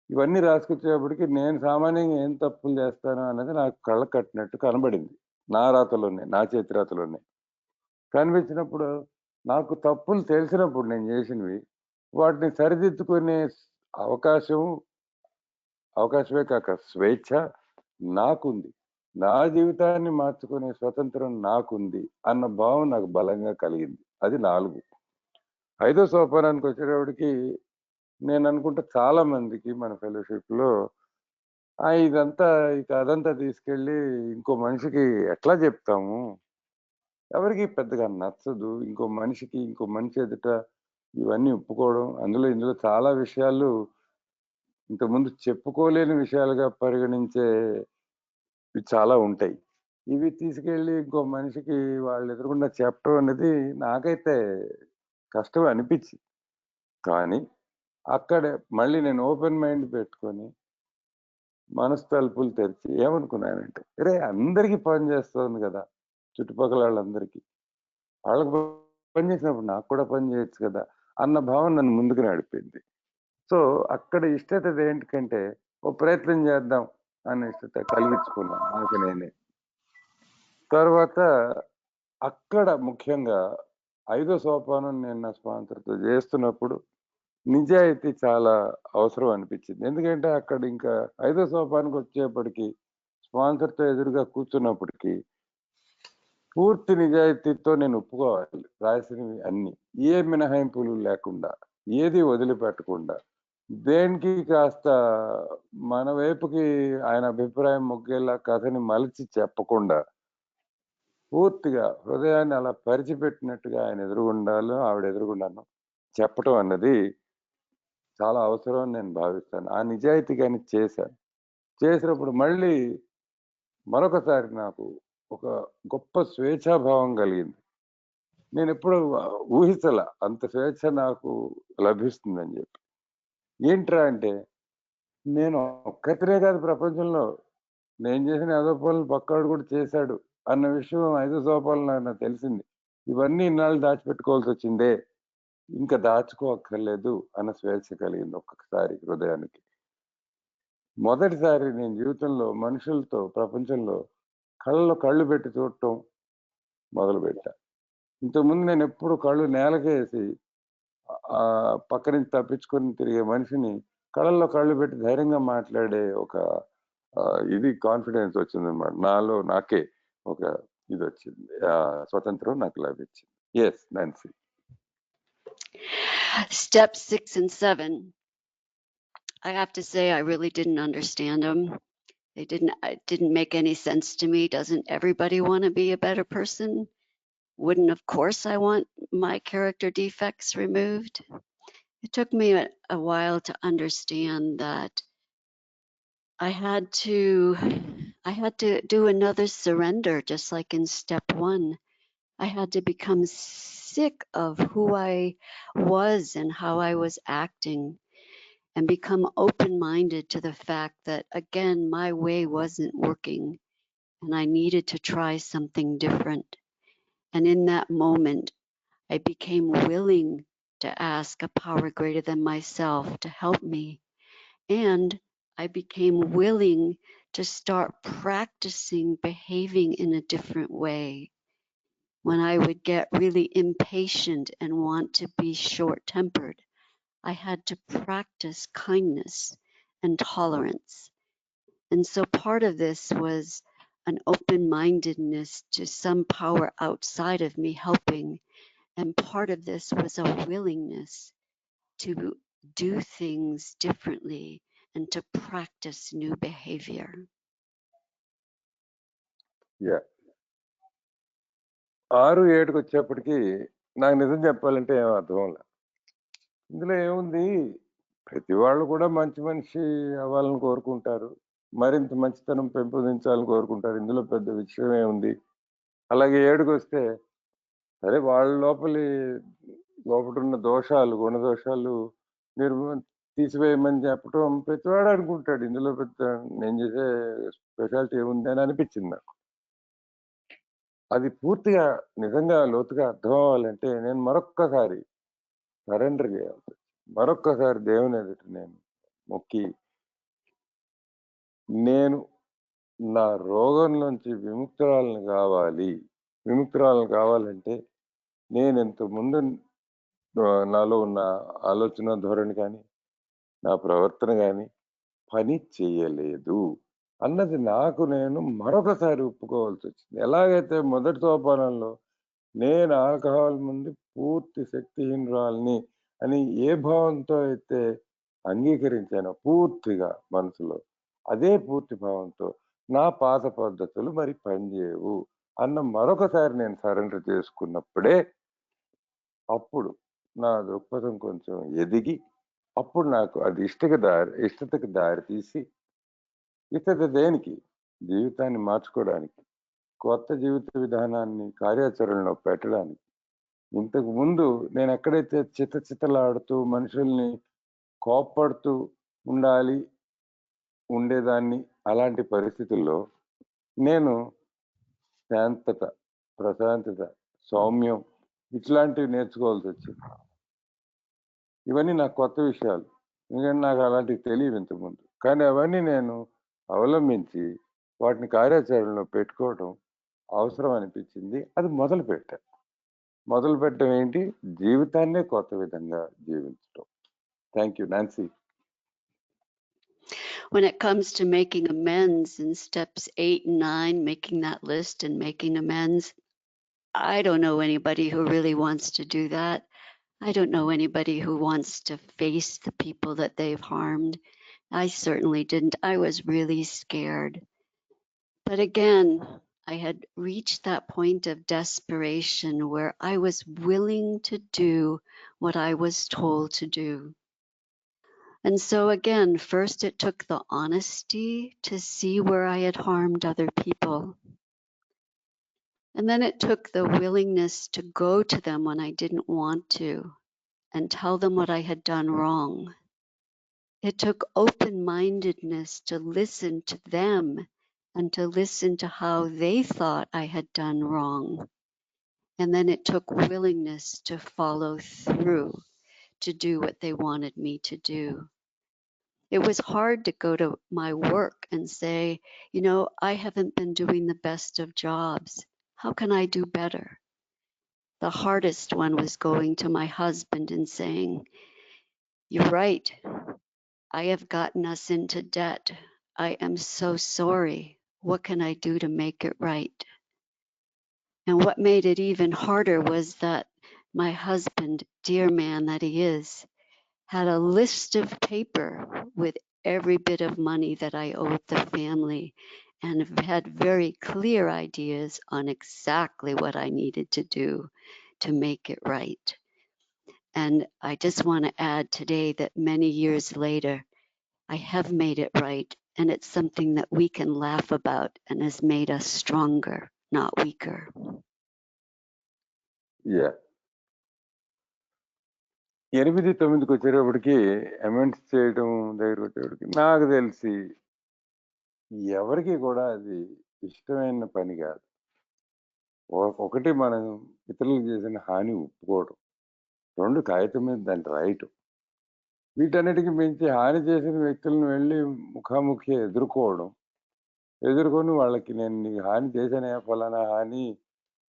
ఇవన్నీ రాసుకొచ్చేటప్పటికి నేను సామాన్యంగా ఏం తప్పులు చేస్తాను అన్నది నాకు కళ్ళకు కట్టినట్టు కనబడింది. నా రాతలోనే, నా చేతి రాతలోనే. కనిపించినప్పుడు నాకు తప్పులు తెలిసినప్పుడు నేను చేసినవి, వాటిని సరిదిద్దుకునే అవకాశం అవకాశమే కాక స్వేచ్ఛ నాకుంది. నా జీవితాన్ని మార్చుకునే స్వతంత్రం నాకుంది అన్న భావం నాకు బలంగా కలిగింది. అది 4. ఐదో సోపానానికొచ్చేటప్పటికి నేననుకుంటా చాలా మందికి మన ఫెలోషిప్‌లో ఇదంతా ఈ కథంతా తీసుకెళ్ళి ఇంకో మనిషికి ఎట్లా చెప్తాము? ఎవరికీ పెద్దగా నచ్చదు. ఇంకో మనిషి ఎదుట ఇవన్నీ ఒప్పుకోవడం, ఇందులో చాలా విషయాలు ఇంతకుముందు చెప్పుకోలేని విషయాలుగా పరిగణించేవి చాలా ఉంటాయి. ఇవి తీసుకెళ్ళి ఇంకో మనిషికి వాళ్ళు ఎదురుగుండా చెప్పడం అనేది నాకైతే కష్టం అనిపిచ్చింది. కానీ అక్కడే మళ్ళీ నేను ఓపెన్ మైండ్ పెట్టుకొని మనసు తలుపులు తెరిచి ఏమనుకున్నానంటే, అందరికీ పని చేస్తోంది గదా! చుట్టుపక్కల వాళ్ళందరికీ. వాళ్ళకి పని చేసినప్పుడు నాకు కూడా పని చేయొచ్చు కదా! అన్న భావన నన్ను ముందుకు నడిపింది. సో, అక్కడ ఇష్టత దేనికంటే, ప్రయత్నం చేద్దాం అనే ఇష్టత కలిగించుకున్నాను నాకు నేనే. తర్వాత అక్కడ ముఖ్యంగా ఐదో సోపానం నేను నా స్పాన్సర్‌తో చేస్తున్నప్పుడు నిజాయితీ చాలా అవసరం అనిపించింది. ఎందుకంటే అక్కడ ఇంకా ఐదో సోపానానికొచ్చేప్పటికి స్పాన్సర్‌తో ఎదురుగా కూర్చున్నప్పటికి పూర్తి నిజాయితీతో నేను ఒప్పుకోవాలి రాసినవి అన్నీ. ఏ మినహాయింపులు లేకుండా, ఏది వదిలిపెట్టకుండా, దేనికి కాస్త మన వైపుకి ఆయన అభిప్రాయం మొగ్గేలా కథని మలచి చెప్పకుండా, పూర్తిగా హృదయాన్ని అలా పరిచిపెట్టినట్టుగా ఆయన ఎదురుగుండాలో, ఆవిడ ఎదురుగుండానో చెప్పటం అన్నది చాలా అవసరం అని నేను భావిస్తాను. ఆ నిజాయితీగానే చేశాను. చేసినప్పుడు మళ్ళీ మరొకసారి నాకు ఒక గొప్ప స్వేచ్ఛాభావం కలిగింది. నేనెప్పుడు ఊహించలా అంత స్వేచ్ఛ నాకు లభిస్తుందని జెప్పి. ఏంట్రా అంటే, నేను ఒక్కతినే కాదు ప్రపంచంలో. నేను చేసిన ఎదవ పనులు పక్కోడు కూడా చేశాడు అన్న విషయం 5 సోపానంలో నాకు తెలిసింది. ఇవన్నీ ఇన్నాళ్ళు దాచిపెట్టుకోవాల్సొచ్చిందే. ఇంక దాచుకోక్కర్లేదు అన్న స్వేచ్ఛ కలిగింది ఒక్కొక్కసారి హృదయానికి. మొదటిసారి నేను జీవితంలో మనుషులతో ప్రపంచంలో కళ్ళలో కళ్ళు పెట్టి చూడటం మొదలుపెట్టా. ఇంతకుముందు నేనెప్పుడు కళ్ళు నేలకేసి పక్క నుంచి తప్పించుకొని తిరిగే మనిషిని కళ్ళల్లో కళ్ళు పెట్టి ధైర్యంగా మాట్లాడే ఒక ఇది కాన్ఫిడెన్స్ వచ్చిందనమాట. నాలో నాకే ఒక ఇదొచ్చింది. స్వతంత్రం నాకు లభించింది. Yes, Nancy. Steps 6 and 7. I have to say, I really didn't understand them. It didn't make any sense to me. Doesn't everybody want to be a better person? Wouldn't, of course, I want my character defects removed? It took me a while to understand that I had to do another surrender, just like in step 1. I had to become sick of who I was and how I was acting, and become open-minded to the fact that, again, my way wasn't working and I needed to try something different. And in that moment, I became willing to ask a power greater than myself to help me. And I became willing to start practicing behaving in a different way. When I would get really impatient and want to be short-tempered, I had to practice kindness and tolerance. And so part of this was an open-mindedness to some power outside of me helping. And part of this was a willingness to do things differently and to practice new behavior. Yeah. 6, 7కి వచ్చేప్పటికి నాకు నిజం చెప్పాలంటే ఏం అర్థం అవ్వలా. ఇందులో ఏముంది, ప్రతి వాళ్ళు కూడా మంచి మనిషి అవ్వాలని కోరుకుంటారు. మరింత మంచితనం పెంపొందించాలని కోరుకుంటారు. ఇందులో పెద్ద విషయం ఏముంది? అలాగే 7కొస్తే సరే వాళ్ళ లోపటున్న దోషాలు, గుణదోషాలు తీసివేయమని చెప్పటం ప్రతివాడు అనుకుంటాడు. ఇందులో పెద్ద నేను చేసే స్పెషాలిటీ ఏముంది అని అనిపించింది నాకు. అది పూర్తిగా నిజంగా లోతుగా అర్థం అవ్వాలంటే నేను మరొక్కసారి సరెండర్ చేయాల్సి, మరొక్కసారి దేవుని ఎదుట నేను మొక్కి, నేను నా రోగం నుంచి విముక్తురాలను కావాలంటే నేను ఇంతకుముందు నాలో ఉన్న ఆలోచన ధోరణి కానీ, నా ప్రవర్తన కానీ పని చేయలేదు అన్నది నాకు నేను మరొకసారి ఒప్పుకోవాల్సి వచ్చింది. ఎలాగైతే మొదటి సోపానంలో నేను ఆల్కహాల్ ముందు పూర్తి శక్తిహీనురాలిని అని ఏ భావంతో అయితే అంగీకరించానో పూర్తిగా మనసులో, అదే పూర్తి భావంతో నా పాత పద్ధతులు మరి పనిచేయవు అన్న మరొకసారి నేను సరెండర్ చేసుకున్నప్పుడే అప్పుడు నా దృక్పథం కొంచెం ఎదిగి, అప్పుడు నాకు అది ఇష్టతకి దారి తీసి, ఇష్టత దేనికి? జీవితాన్ని మార్చుకోవడానికి, కొత్త జీవిత విధానాన్ని కార్యాచరణలో పెట్టడానికి. ఇంతకు ముందు నేనెక్కడైతే చితచితలాడుతూ మనుషుల్ని కోప్పడుతూ ఉండాలి, ఉండేదాన్ని, అలాంటి పరిస్థితుల్లో నేను శాంతత, ప్రశాంతత, సౌమ్యం ఇట్లాంటివి నేర్చుకోవాల్సొచ్చింది. ఇవన్నీ నాకు కొత్త విషయాలు. ఎందుకంటే నాకు అలాంటివి తెలియవు ఇంతకుముందు. కానీ అవన్నీ నేను అవలంబించి వాటిని కార్యాచరణలో పెట్టుకోవడం అవసరం అనిపించింది. అది మొదలుపెట్టా. మొదలుపెట్టడం ఏంటి? జీవితాన్నే కొత్త విధంగా జీవించడం. Thank you. Nancy. When it comes to making amends in steps 8 and 9, making that list and making amends, I don't know anybody who really wants to do that. I don't know anybody who wants to face the people that they've harmed. I certainly didn't. I was really scared. But again, I had reached that point of desperation where I was willing to do what I was told to do. And so again, first it took the honesty to see where I had harmed other people. And then it took the willingness to go to them when I didn't want to and tell them what I had done wrong. It took open-mindedness to listen to them and to listen to how they thought I had done wrong. And then it took willingness to follow through to do what they wanted me to do. It was hard to go to my work and say, you know, I haven't been doing the best of jobs. How can I do better? The hardest one was going to my husband and saying, you're right. I have gotten us into debt. I am so sorry. What can I do to make it right? And what made it even harder was that my husband, dear man that he is, had a list of paper with every bit of money that I owed the family and had very clear ideas on exactly what I needed to do to make it right. And I just want to add today that many years later, I have made it right, and it's something that we can laugh about and has made us stronger, not weaker. Yeah 8-9కి వచ్చేటప్పటికి amends చేయడం దగ్గరికి వచ్చేటప్పటికి నాకు తెలిసి ఎవరికి కూడా అది ఇష్టమైన పని కాదు. ఒకటి మనం ఇతరులకు చేసిన హాని ఒప్పుకోవడం, 2 కాగితం మీద దాన్ని రాయటం. వీటన్నిటికి మించి హాని చేసిన వ్యక్తులను వెళ్ళి ముఖాముఖి ఎదుర్కొని వాళ్ళకి నేను నీకు హాని చేశానే, ఫలానా హాని,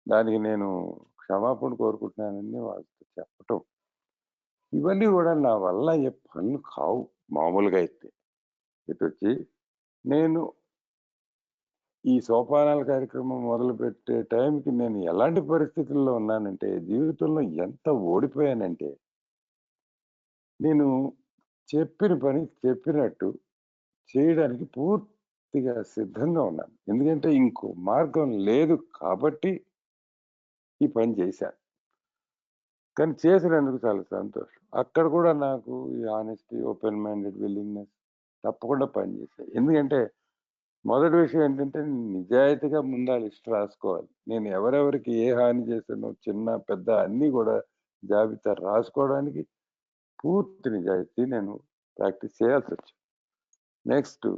దానికి నేను క్షమాపణ కోరుకుంటున్నానని వాళ్ళతో చెప్పటం. ఇవన్నీ కూడా నా వల్ల ఏ పనులు కావు మామూలుగా అయితే. ఇటొచ్చి నేను ఈ సోపానాల కార్యక్రమం మొదలుపెట్టే టైంకి నేను ఎలాంటి పరిస్థితుల్లో ఉన్నానంటే, జీవితంలో ఎంత ఓడిపోయానంటే, నేను చెప్పిన పని చెప్పినట్టు చేయడానికి పూర్తిగా సిద్ధంగా ఉన్నాను. ఎందుకంటే ఇంకో మార్గం లేదు కాబట్టి ఈ పని చేశాను. కానీ చేసినందుకు చాలా సంతోషం. అక్కడ కూడా నాకు ఈ హానెస్టీ, ఓపెన్ మైండెడ్ విల్లింగ్‌నెస్ తప్పకుండా పనిచేశాయి. ఎందుకంటే మొదటి విషయం ఏంటంటే నిజాయితీగా ముందు ఆ లిస్ట్ రాసుకోవాలి. నేను ఎవరెవరికి ఏ హాని చేశానో చిన్న, పెద్ద అన్నీ కూడా జాబితా రాసుకోవడానికి పూర్తి నిజాయితీ నేను ప్రాక్టీస్ చేయాల్సొచ్చింది. నెక్స్ట్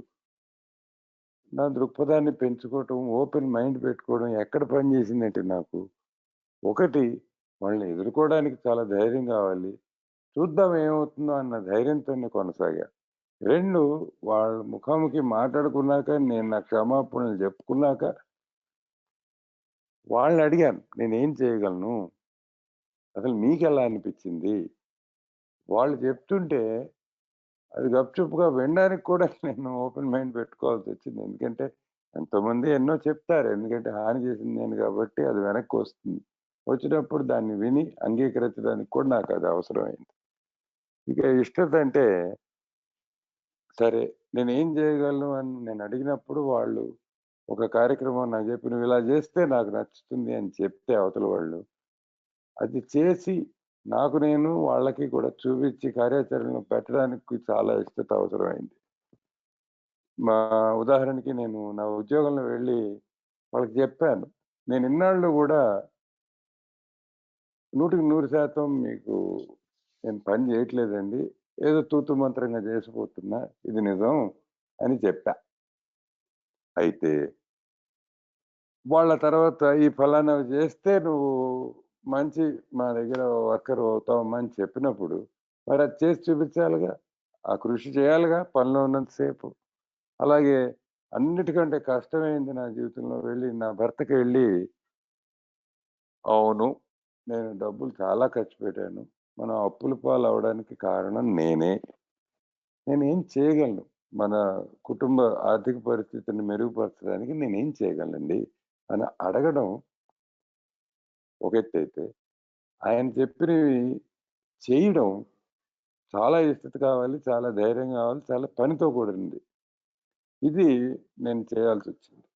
నా దృక్పథాన్ని పెంచుకోవటం, ఓపెన్ మైండ్ పెట్టుకోవడం ఎక్కడ పనిచేసిందంటే నాకు, ఒకటి వాళ్ళని ఎదుర్కోవడానికి చాలా ధైర్యం కావాలి. చూద్దాం ఏమవుతుందో అన్న ధైర్యంతోనే కొనసాగా. 2 వాళ్ళ ముఖాముఖి మాట్లాడుకున్నాక, నేను నా క్షమాపణలు చెప్పుకున్నాక వాళ్ళని అడిగాను, నేనేం చేయగలను? అసలు మీకెలా అనిపించింది? వాళ్ళు చెప్తుంటే అది గప్‌చుప్‌గా వినడానికి కూడా నేను ఓపెన్ మైండ్ పెట్టుకోవాల్సొచ్చింది. ఎందుకంటే ఎంతోమంది ఎన్నో చెప్తారు. ఎందుకంటే హాని చేసింది నేను కాబట్టి అది వెనక్కి వస్తుంది. వచ్చినప్పుడు దాన్ని విని అంగీకరించడానికి కూడా నాకు అది అవసరమైంది. ఇక ఇష్టత అంటే, సరే నేనేం చేయగలను అని నేను అడిగినప్పుడు వాళ్ళు ఒక కార్యక్రమం నాకు చెప్పి, "నువ్వు ఇలా చేస్తే నాకు నచ్చుతుంది" అని చెప్తే అవతల వాళ్ళు, అది చేసి నాకు నేను వాళ్ళకి కూడా చూపించి కార్యాచరణలో పెట్టడానికి చాలా ఇష్టత అవసరమైంది. మా ఉదాహరణకి నేను నా ఉద్యోగంలో వెళ్ళి వాళ్ళకి చెప్పాను. నేను ఇన్నాళ్ళు గూడా 100% మీకు నేను పని చేయట్లేదండి. ఏదో తూతు మంత్రంగా చేసిపోతున్నా. ఇది నిజం అని చెప్పా. అయితే వాళ్ళ తర్వాత ఈ ఫలానావి చేస్తే నువ్వు మంచి మా దగ్గర వర్కర్ అవుతావమ్మా అని చెప్పినప్పుడు, మరి అది చేసి చూపించాలిగా. ఆ కృషి చేయాలిగా పనిలో ఉన్నంత సేపు. అలాగే అన్నిటికంటే కష్టమైంది నా జీవితంలో వెళ్ళి నా భర్తకి వెళ్ళి, అవును. నేను డబ్బులు చాలా ఖర్చు పెట్టాను. మనం అప్పుల పాలవ్వడానికి కారణం నేనే. నేనేం చేయగలను? మన కుటుంబ ఆర్థిక పరిస్థితిని మెరుగుపరచడానికి నేనేం చేయగలనండి? అని అడగడం ఒక ఎత్తైతే, ఆయన చెప్పినవి చేయడం చాలా ఇష్టత కావాలి, చాలా ధైర్యం కావాలి, చాలా పనితో కూడినది. ఇది నేను చేయాల్సొచ్చింది.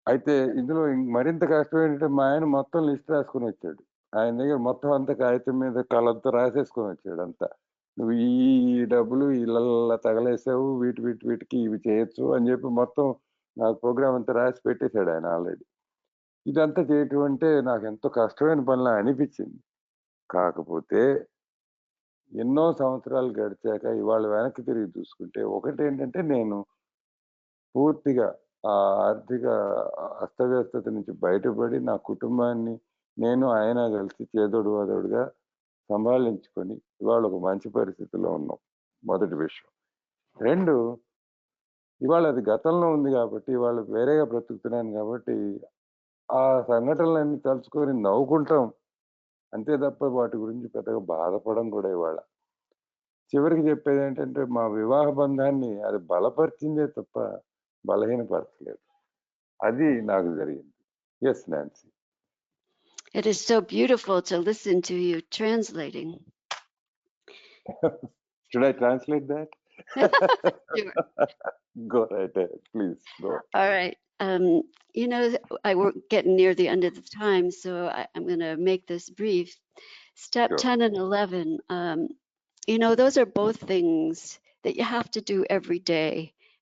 అయితే ఇందులో మరింత కష్టం ఏంటంటే మా ఆయన మొత్తం లిస్ట్ రాసుకొనొచ్చాడు. ఆయన దగ్గర మొత్తం అంతా కాగితం మీద కలంతో రాసేసుకొనొచ్చాడంతా. నువ్వు ఈ డబ్బులు ఈళ్ళల్లా తగలేసావు. వీటికి ఇవి చేయొచ్చు అని చెప్పి మొత్తం నాకు ప్రోగ్రామ్ అంతా రాసి పెట్టేసాడు ఆయన ఆల్రెడీ. ఇదంతా చేయటం అంటే నాకెంతో కష్టమైన పనిలా అనిపిచ్చింది. కాకపోతే ఎన్నో సంవత్సరాలు గడిచాక ఇవాళ వెనక్కి తిరిగి చూసుకుంటే ఒకటేంటంటే నేను పూర్తిగా ఆ ఆర్థిక అస్తవ్యస్తత నుంచి బయటపడి నా కుటుంబాన్ని నేను, ఆయన కలిసి చేదోడు వాదోడుగా సంభాళించుకొని ఇవాళ ఒక మంచి పరిస్థితిలో ఉన్నాం. మొదటి విషయం. 2 ఇవాళ అది గతంలో ఉంది గాబట్టి ఇవాళ వేరేగా బ్రతుకుతున్నాను గాబట్టి, ఆ సంఘటనలన్నీ తలుచుకొని నవ్వుకుంటాం. అంతే తప్ప వాటి గురించి పెద్దగా బాధపడం కూడా ఇవాళ. చివరికి చెప్పేదేంటంటే మా వివాహ బంధాన్ని అది బలపరిచిందే తప్ప బలహీనపరచలేదు. అది నాకు జరిగింది. Yes Nancy. It is so beautiful to listen to you translating. Should I translate that? Sure. Go right ahead, please go. All right. You know, we're getting near the end of the time, so I'm going to make this brief. Step Sure. 10 and 11, you know, those are both things that you have to do every day.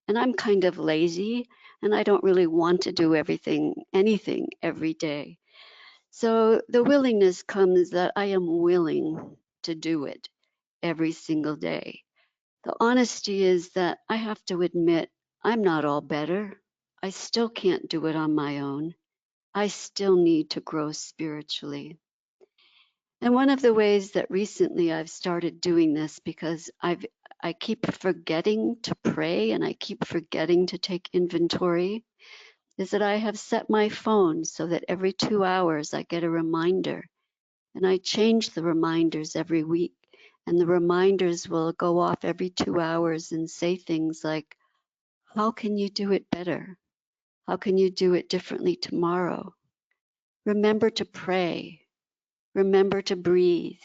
And I'm kind of lazy and I don't really want to do anything every day. So the willingness comes that I am willing to do it every single day. The honesty is that I have to admit I'm not all better. I still can't do it on my own. I still need to grow spiritually. And one of the ways that recently I've started doing this, because I keep forgetting to pray and I keep forgetting to take inventory, is that I have set my phone so that every 2 hours I get a reminder. And I change the reminders every week. And the reminders will go off every 2 hours and say things like, how can you do it better? How can you do it differently tomorrow? Remember to pray. Remember to breathe.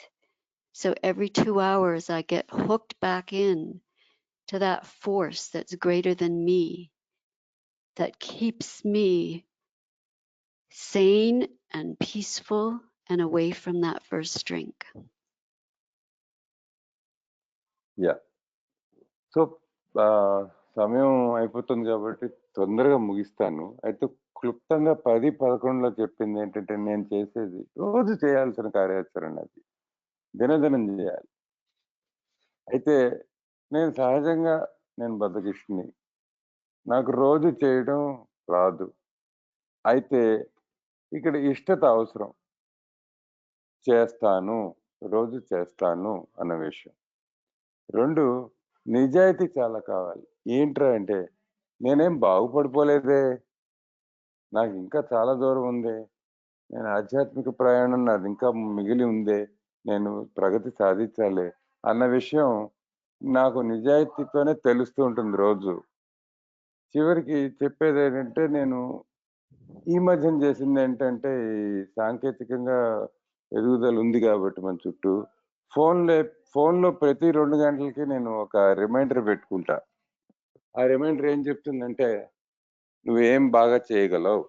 So every 2 hours, I get hooked back in to that force that's greater than me, that keeps me sane and peaceful and away from that first drink. Yeah. So, సమయం అయిపోతుంది కాబట్టి తొందరగా ముగిస్తాను. అయితే క్లుప్తంగా 10, 11లో చెప్పిందేంటంటే నేను చేసేది రోజు చేయాల్సిన కార్యాచరణ అది. దినదినం జేయాలి. అయితే నేను సహజంగా నేను బద్ధకిష్టుని. నాకు రోజు చేయడం రాదు. అయితే ఇక్కడ ఇష్టత అవసరం. చేస్తాను, రోజు చేస్తాను అన్న విషయం. 2 నిజాయితీ చాలా కావాలి. ఏంట్రా అంటే, నేనేం బాగుపడిపోలేదే. నాకింకా చాలా దూరం ఉందే. నేను ఆధ్యాత్మిక ప్రయాణం నాదింకా మిగిలి ఉందే. నేను ప్రగతి సాధించాలే అన్న విషయం నాకు నిజాయితీతోనే తెలుస్తూ ఉంటుంది రోజు. చివరికి చెప్పేదేంటంటే నేను ఈ మధ్యన చేసిందేంటంటే, ఈ సాంకేతికంగా ఎదుగుదల ఉంది గాబట్టి మన చుట్టూ, ఫోన్‌లో ప్రతి 2 గంటలకి నేను ఒక రిమైండర్ పెట్టుకుంటా. ఆ రిమైండర్ ఏం చెప్తుందంటే, "నువ్వేం బాగా చేయగలవు?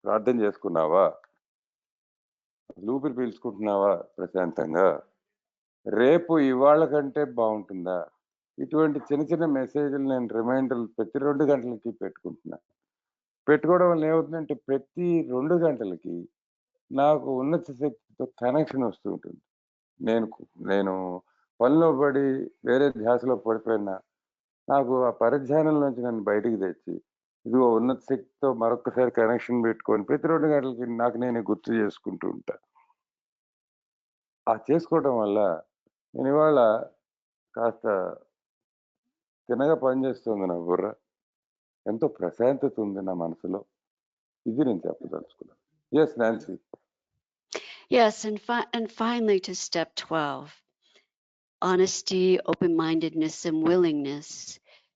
ప్రార్థన చేసుకున్నావా? అసలు ఊపిరి పీల్చుకుంటున్నావా ప్రశాంతంగా? రేపు ఇవాళ కంటే బావుంటుందా? ఇటువంటి చిన్న చిన్న మెసేజ్‌లు నేను రిమైండర్‌లు ప్రతి 2 గంటలకి పెట్టుకుంటున్నా. పెట్టుకోవడం వల్ల ఏమవుతుందంటే ప్రతి 2 గంటలకి నాకు ఉన్నత శక్తితో కనెక్షన్ వస్తూ ఉంటుంది. నేను పనిలో పడి వేరే ధ్యాసలో పడిపోయినా నాకు ఆ పరధ్యానంలోంచి నన్ను బయటికి తెచ్చి, ఇదిగో ఉన్నత శక్తితో మరొక్కసారి కనెక్షన్ పెట్టుకొని ప్రతి 2 గంటలకి నాకు నేనే గుర్తు చేసుకుంటూ ఉంటా. ఆ చేసుకోవడం వల్ల నేనివాళ కాస్త తిన్నగా పనిచేస్తుంది నా బుర్ర. ఎంతో ప్రశాంతత ఉంది నా మనసులో. ఇది నేను చెప్పదలుచుకున్నాను. Yes Nancy. Yes, and finally to step 12, honesty, open-mindedness, and willingness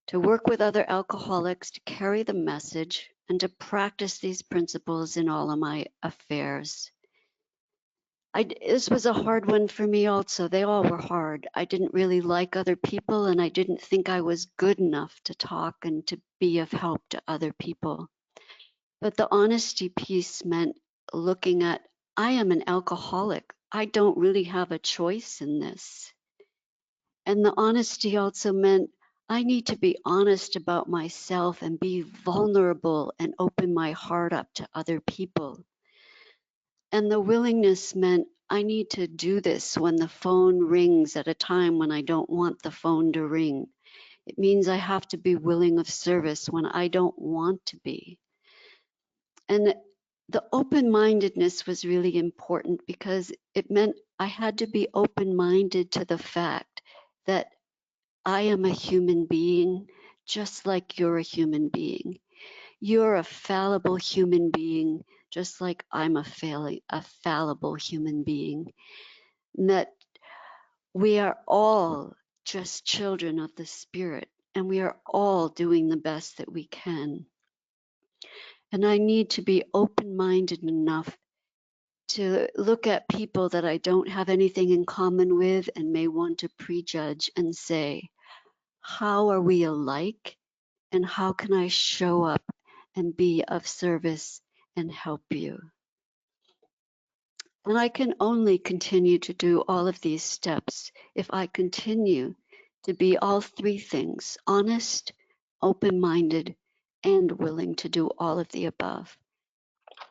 to work with other alcoholics to carry the message and to practice these principles in all of my affairs. This was a hard one for me also. They all were hard. I didn't really like other people, and I didn't think I was good enough to talk and to be of help to other people. But the honesty piece meant looking at, I am an alcoholic. I don't really have a choice in this. And the honesty also meant I need to be honest about myself and be vulnerable and open my heart up to other people. And the willingness meant I need to do this when the phone rings at a time when I don't want the phone to ring. It means I have to be willing of service when I don't want to be. And the open-mindedness was really important because it meant I had to be open-minded to the fact that I am a human being, just like you're a human being. You're a fallible human being, just like I'm a fallible human being. And that we are all just children of the Spirit, and we are all doing the best that we can. And I need to be open-minded enough to look at people that I don't have anything in common with and may want to prejudge and say, how are we alike? And how can I show up and be of service and help you? And I can only continue to do all of these steps if I continue to be all three things: honest, open-minded, and willing to do all of the above.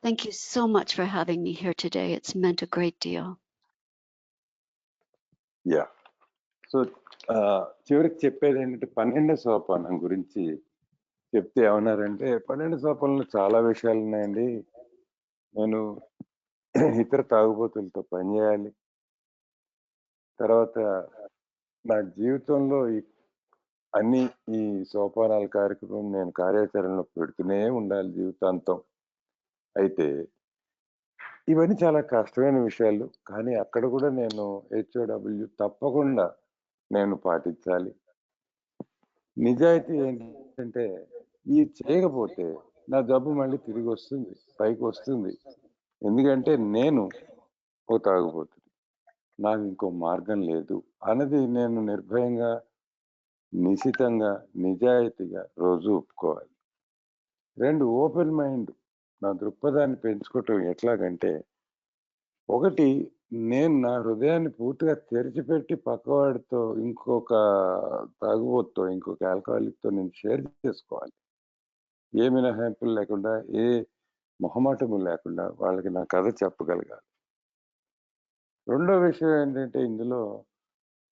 Thank you so much for having me here today. It's meant a great deal. Yeah! So, చివరికి చెప్పేదేంటంటే 12 సోపానం గురించి చెప్తే ఏమన్నారంటే, 12 సోపానంలో చాలా విషయాలున్నాయండి. నేను ఇతర తాగుబోతులతో పనిచేయాలి. తర్వాత నా జీవితంలో అన్ని ఈ సోపానాల కార్యక్రమం నేను కార్యాచరణలో పెడుతూనే ఉండాలి జీవితాంతం. అయితే ఇవన్నీ చాలా కష్టమైన విషయాలు. కానీ అక్కడ కూడా నేను హెచ్ఓడబ్ల్యూ తప్పకుండా నేను పాటించాలి. నిజాయితీ ఏంటంటే, ఇది చేయకపోతే నా జబ్బు మళ్ళీ తిరిగొస్తుంది. పైకొస్తుంది. ఎందుకంటే నేను ఓ తాగుబోతుని. నాకు ఇంకో మార్గం లేదు అన్నది నేను నిర్భయంగా, నిశితంగా, నిజాయితీగా రోజు ఒప్పుకోవాలి. 2 ఓపెన్ మైండ్. నా దృక్పథాన్ని పెంచుకోవటం ఎట్లాగంటే, ఒకటి నేను నా హృదయాన్ని పూర్తిగా తెరిచిపెట్టి పక్కవాడితో, ఇంకొక తాగుబోతుతో, ఇంకొక ఆల్కహాలిక్‌తో నేను షేర్ చేసుకోవాలి. ఏ మినహాయింపులు లేకుండా, ఏ మొహమాటము లేకుండా వాళ్ళకి నా కథ చెప్పగలగాలి. రెండో విషయం ఏంటంటే ఇందులో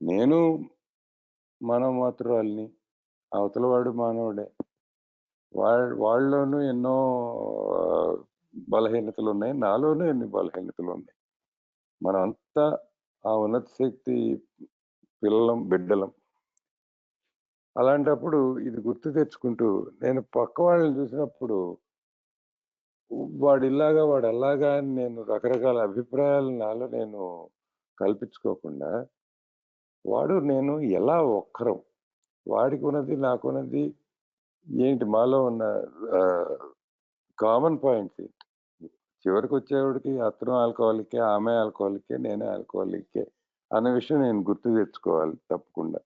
నేను మానవమాతృరాలిని, అవతలవాడు మానవుడే. వాళ్ళలోనూ ఎన్నో బలహీనతలున్నాయి. నాలోనూ ఎన్ని బలహీనతలున్నాయి. మనమంతా ఆ ఉన్నత శక్తి పిల్లలం, బిడ్డలం. అలాంటప్పుడు ఇది గుర్తు తెచ్చుకుంటూ నేను పక్క వాళ్ళని చూసినప్పుడు వాడిలాగా, వాడలాగా అని నేను రకరకాల అభిప్రాయాలు నాలో నేను కల్పించుకోకుండా, వాడు నేను ఎలా ఒక్కరం. వాడికున్నది, నాకున్నది ఏంటి, మాలో ఉన్న కామన్ పాయింట్స్ ఏంటి. చివరికొచ్చేవాడికి అతను ఆల్కహాలికే, ఆమె ఆల్కహాలికే, నేనే ఆల్కహాలికే అన్న విషయం నేను గుర్తు తెచ్చుకోవాలి తప్పకుండా.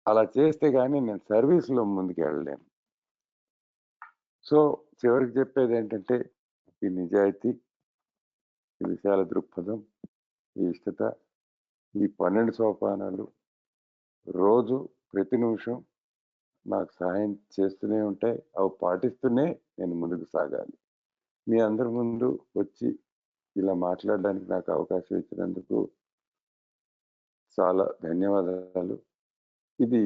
అలా చేస్తే గానీ నేను సర్వీస్‌లో ముందుకెళ్ళలేను. సో, చివరికి చెప్పేదేంటంటే, ఈ నిజాయితీ, ఈ విశాల దృక్పథం, ఈ ఇష్టత, ఈ 12 సోపానాలు రోజు ప్రతి నిమిషం నాకు సహాయం చేస్తూనే ఉంటాయి. అవి పాటిస్తూనే నేను ముందుకు సాగాలి. మీ అందరి ముందు వచ్చి ఇలా మాట్లాడడానికి నాకు అవకాశం ఇచ్చినందుకు చాలా ధన్యవాదాలు. ఇది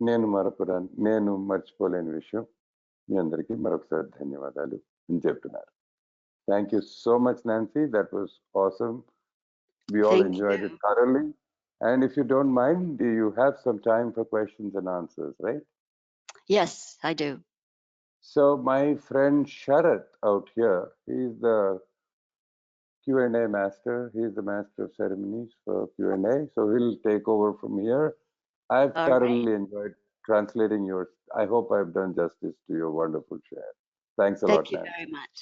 నేను మర్చిపోలేని విషయం. మీ అందరికీ మరొకసారి ధన్యవాదాలు అని చెప్తున్నారు. Thank you so much, Nancy. That was awesome. We all Thank enjoyed you. it thoroughly. And if you don't mind, you have some time for questions and answers, right? Yes, I do. So my friend Sharat out here, he's the Q&A master. He's the master of ceremonies for Q&A. So he'll take over from here. I've All thoroughly enjoyed translating yours. I hope I've done justice to your wonderful share. Thanks a lot, Thank you Nancy. very much.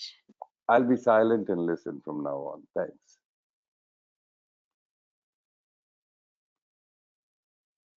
I'll be silent and listen from now on. Thanks.